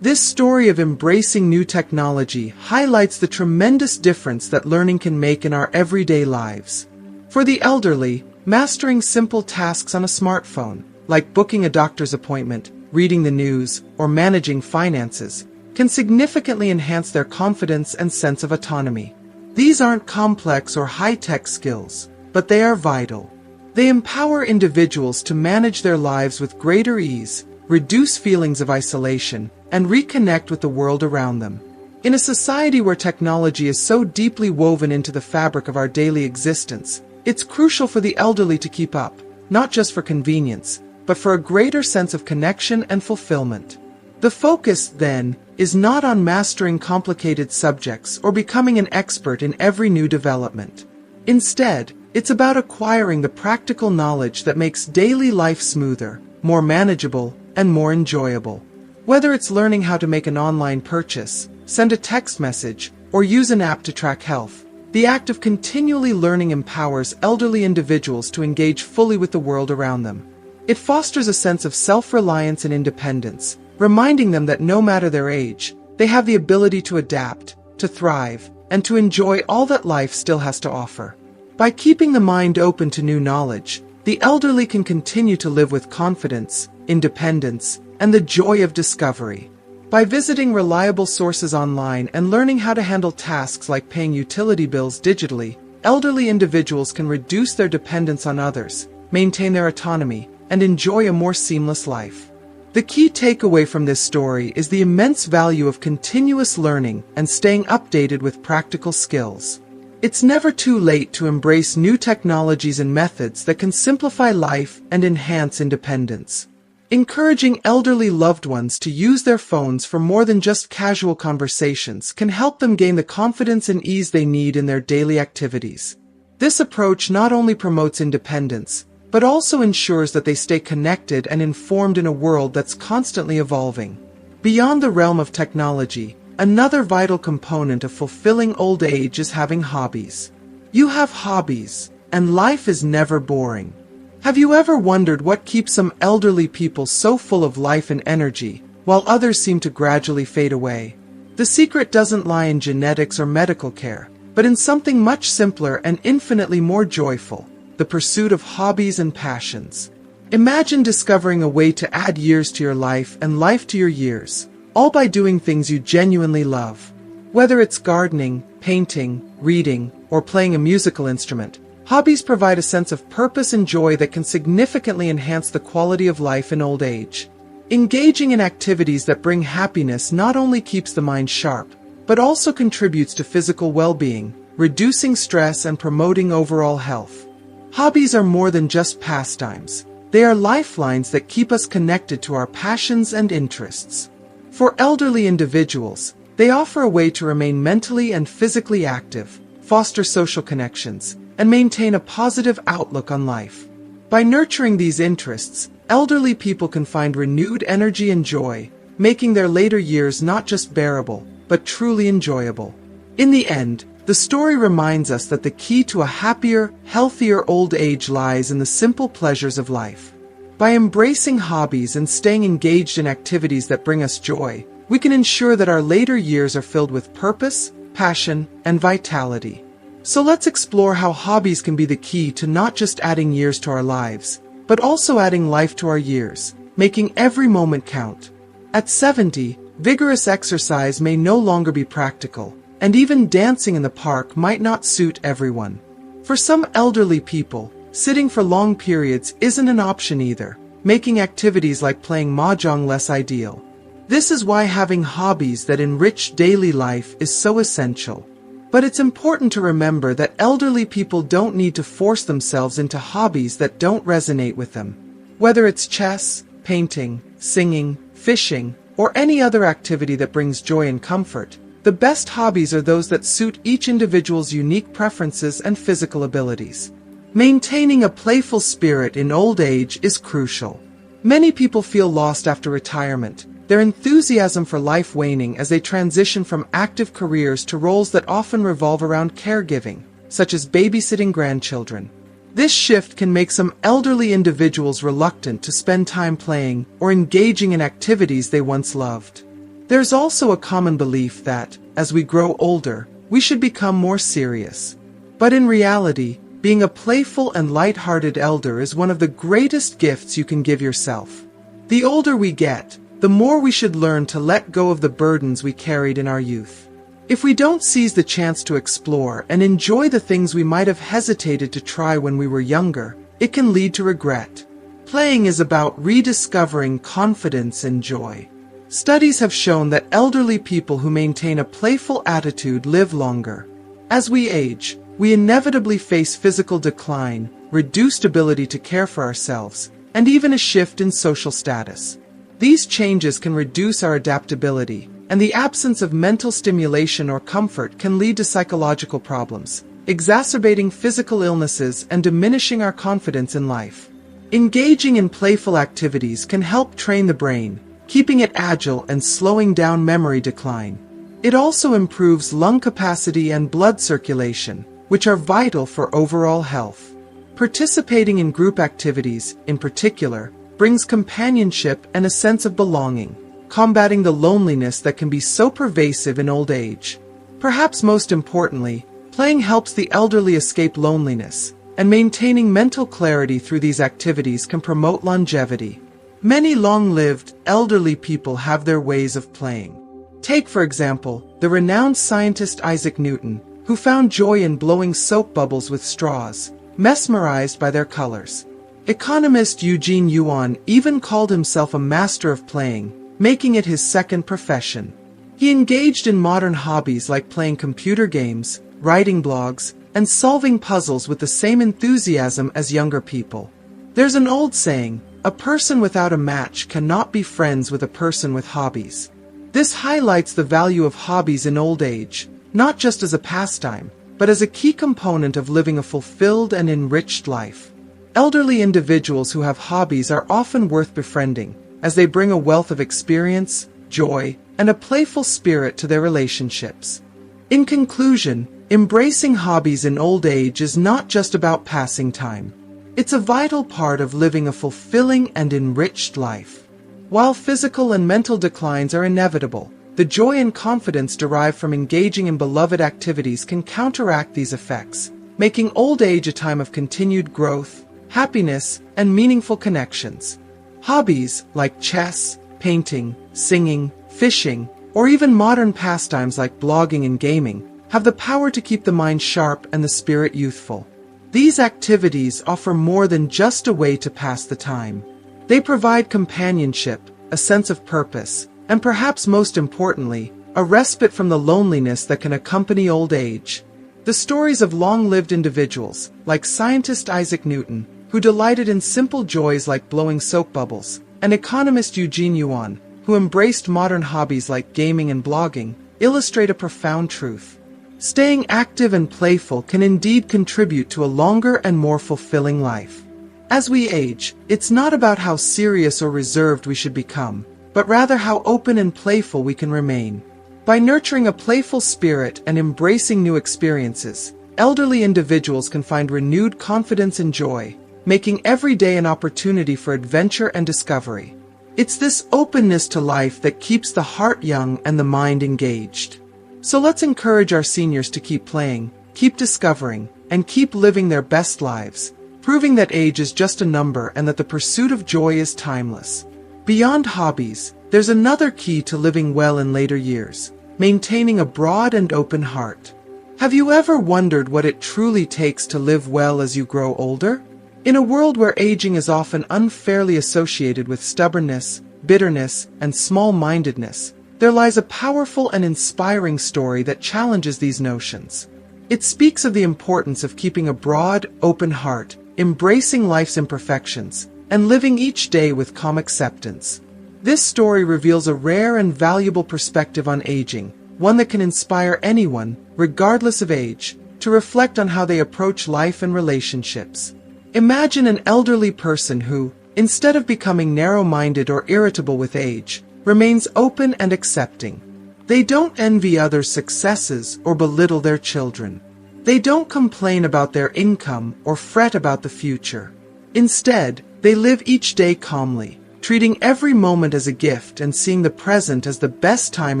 This story of embracing new technology highlights the tremendous difference that learning can make in our everyday lives. For the elderly, mastering simple tasks on a smartphone, like booking a doctor's appointment, reading the news, or managing finances, can significantly enhance their confidence and sense of autonomy. These aren't complex or high-tech skills, but they are vital. They empower individuals to manage their lives with greater ease, reduce feelings of isolation, and reconnect with the world around them. In a society where technology is so deeply woven into the fabric of our daily existence, it's crucial for the elderly to keep up, not just for convenience, but for a greater sense of connection and fulfillment. The focus, then, is not on mastering complicated subjects or becoming an expert in every new development. Instead, it's about acquiring the practical knowledge that makes daily life smoother, more manageable, and more enjoyable. Whether it's learning how to make an online purchase, send a text message, or use an app to track health, the act of continually learning empowers elderly individuals to engage fully with the world around them. It fosters a sense of self-reliance and independence, reminding them that no matter their age, they have the ability to adapt, to thrive, and to enjoy all that life still has to offer. By keeping the mind open to new knowledge, the elderly can continue to live with confidence, independence, and the joy of discovery. By visiting reliable sources online and learning how to handle tasks like paying utility bills digitally, elderly individuals can reduce their dependence on others, maintain their autonomy, and enjoy a more seamless life. The key takeaway from this story is the immense value of continuous learning and staying updated with practical skills. It's never too late to embrace new technologies and methods that can simplify life and enhance independence. Encouraging elderly loved ones to use their phones for more than just casual conversations can help them gain the confidence and ease they need in their daily activities. This approach not only promotes independence, but also ensures that they stay connected and informed in a world that's constantly evolving. Beyond the realm of technology, another vital component of fulfilling old age is having hobbies. You have hobbies, and life is never boring. Have you ever wondered what keeps some elderly people so full of life and energy, while others seem to gradually fade away? The secret doesn't lie in genetics or medical care, but in something much simpler and infinitely more joyful: the pursuit of hobbies and passions. Imagine discovering a way to add years to your life and life to your years, all by doing things you genuinely love. Whether it's gardening, painting, reading, or playing a musical instrument, hobbies provide a sense of purpose and joy that can significantly enhance the quality of life in old age. Engaging in activities that bring happiness not only keeps the mind sharp, but also contributes to physical well-being, reducing stress and promoting overall health. Hobbies are more than just pastimes. They are lifelines that keep us connected to our passions and interests. For elderly individuals, they offer a way to remain mentally and physically active, foster social connections, and maintain a positive outlook on life. By nurturing these interests, elderly people can find renewed energy and joy, making their later years not just bearable, but truly enjoyable. In the end, the story reminds us that the key to a happier, healthier old age lies in the simple pleasures of life. By embracing hobbies and staying engaged in activities that bring us joy, we can ensure that our later years are filled with purpose, passion, and vitality. So let's explore how hobbies can be the key to not just adding years to our lives, but also adding life to our years, making every moment count. At 70, vigorous exercise may no longer be practical, and even dancing in the park might not suit everyone. For some elderly people, sitting for long periods isn't an option either, making activities like playing mahjong less ideal. This is why having hobbies that enrich daily life is so essential. But it's important to remember that elderly people don't need to force themselves into hobbies that don't resonate with them. Whether it's chess, painting, singing, fishing, or any other activity that brings joy and comfort, the best hobbies are those that suit each individual's unique preferences and physical abilities. Maintaining a playful spirit in old age is crucial. Many people feel lost after retirement, their enthusiasm for life waning as they transition from active careers to roles that often revolve around caregiving, such as babysitting grandchildren. This shift can make some elderly individuals reluctant to spend time playing or engaging in activities they once loved. There's also a common belief that, as we grow older, we should become more serious. But in reality, being a playful and light-hearted elder is one of the greatest gifts you can give yourself. The older we get, the more we should learn to let go of the burdens we carried in our youth. If we don't seize the chance to explore and enjoy the things we might have hesitated to try when we were younger, it can lead to regret. Playing is about rediscovering confidence and joy. Studies have shown that elderly people who maintain a playful attitude live longer. As we age, we inevitably face physical decline, reduced ability to care for ourselves, and even a shift in social status. These changes can reduce our adaptability, and the absence of mental stimulation or comfort can lead to psychological problems, exacerbating physical illnesses and diminishing our confidence in life. Engaging in playful activities can help train the brain, keeping it agile and slowing down memory decline. It also improves lung capacity and blood circulation, which are vital for overall health. Participating in group activities, in particular, brings companionship and a sense of belonging, combating the loneliness that can be so pervasive in old age. Perhaps most importantly, playing helps the elderly escape loneliness, and maintaining mental clarity through these activities can promote longevity. Many long-lived, elderly people have their ways of playing. Take, for example, the renowned scientist Isaac Newton, who found joy in blowing soap bubbles with straws, mesmerized by their colors. Economist Eugene Yuan even called himself a master of playing, making it his second profession. He engaged in modern hobbies like playing computer games, writing blogs, and solving puzzles with the same enthusiasm as younger people. There's an old saying, a person without a match cannot be friends with a person with hobbies. This highlights the value of hobbies in old age, not just as a pastime, but as a key component of living a fulfilled and enriched life. Elderly individuals who have hobbies are often worth befriending, as they bring a wealth of experience, joy, and a playful spirit to their relationships. In conclusion, embracing hobbies in old age is not just about passing time. It's a vital part of living a fulfilling and enriched life. While physical and mental declines are inevitable, the joy and confidence derived from engaging in beloved activities can counteract these effects, making old age a time of continued growth, happiness, and meaningful connections. Hobbies like chess, painting, singing, fishing, or even modern pastimes like blogging and gaming have the power to keep the mind sharp and the spirit youthful. These activities offer more than just a way to pass the time. They provide companionship, a sense of purpose, and perhaps most importantly, a respite from the loneliness that can accompany old age. The stories of long-lived individuals, like scientist Isaac Newton, who delighted in simple joys like blowing soap bubbles, and economist Eugene Yuan, who embraced modern hobbies like gaming and blogging, illustrate a profound truth. Staying active and playful can indeed contribute to a longer and more fulfilling life. As we age, it's not about how serious or reserved we should become, but rather how open and playful we can remain. By nurturing a playful spirit and embracing new experiences, elderly individuals can find renewed confidence and joy, making every day an opportunity for adventure and discovery. It's this openness to life that keeps the heart young and the mind engaged. So let's encourage our seniors to keep playing, keep discovering, and keep living their best lives, proving that age is just a number and that the pursuit of joy is timeless. Beyond hobbies, there's another key to living well in later years: maintaining a broad and open heart. Have you ever wondered what it truly takes to live well as you grow older? In a world where aging is often unfairly associated with stubbornness, bitterness, and small-mindedness, there lies a powerful and inspiring story that challenges these notions. It speaks of the importance of keeping a broad, open heart, embracing life's imperfections, and living each day with calm acceptance. This story reveals a rare and valuable perspective on aging, one that can inspire anyone, regardless of age, to reflect on how they approach life and relationships. Imagine an elderly person who, instead of becoming narrow-minded or irritable with age, remains open and accepting. They don't envy others' successes or belittle their children. They don't complain about their income or fret about the future. Instead, they live each day calmly, treating every moment as a gift and seeing the present as the best time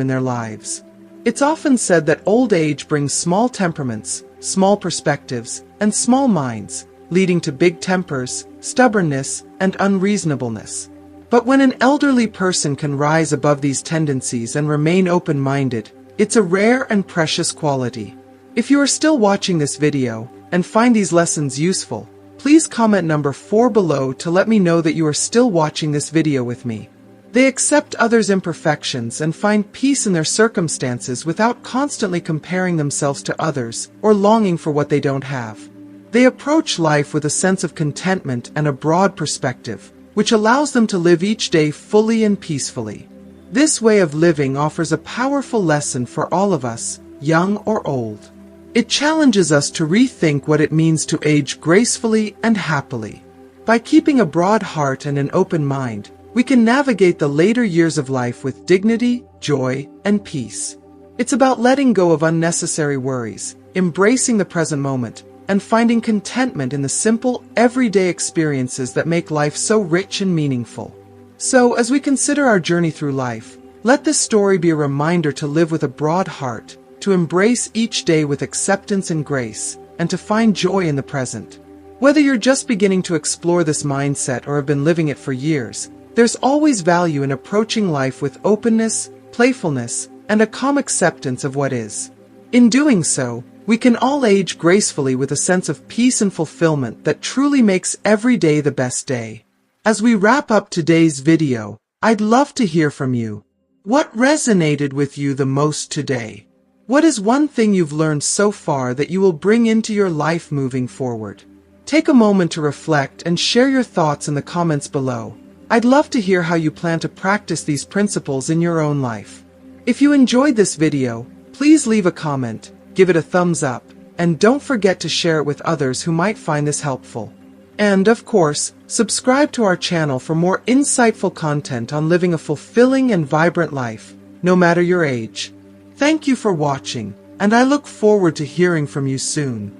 in their lives. It's often said that old age brings small temperaments, small perspectives, and small minds, leading to big tempers, stubbornness, and unreasonableness. But when an elderly person can rise above these tendencies and remain open-minded, it's a rare and precious quality. If you are still watching this video and find these lessons useful, please comment number 4 below to let me know that you are still watching this video with me. They accept others' imperfections and find peace in their circumstances without constantly comparing themselves to others or longing for what they don't have. They approach life with a sense of contentment and a broad perspective, which allows them to live each day fully and peacefully. This way of living offers a powerful lesson for all of us, young or old. It challenges us to rethink what it means to age gracefully and happily. By keeping a broad heart and an open mind, we can navigate the later years of life with dignity, joy, and peace. It's about letting go of unnecessary worries, embracing the present moment, and finding contentment in the simple, everyday experiences that make life so rich and meaningful. So, as we consider our journey through life, let this story be a reminder to live with a broad heart, to embrace each day with acceptance and grace, and to find joy in the present. Whether you're just beginning to explore this mindset or have been living it for years, there's always value in approaching life with openness, playfulness, and a calm acceptance of what is. In doing so, we can all age gracefully with a sense of peace and fulfillment that truly makes every day the best day. As we wrap up today's video, I'd love to hear from you. What resonated with you the most today? What is one thing you've learned so far that you will bring into your life moving forward? Take a moment to reflect and share your thoughts in the comments below. I'd love to hear how you plan to practice these principles in your own life. If you enjoyed this video, please leave a comment, give it a thumbs up, and don't forget to share it with others who might find this helpful. And, of course, subscribe to our channel for more insightful content on living a fulfilling and vibrant life, no matter your age. Thank you for watching, and I look forward to hearing from you soon.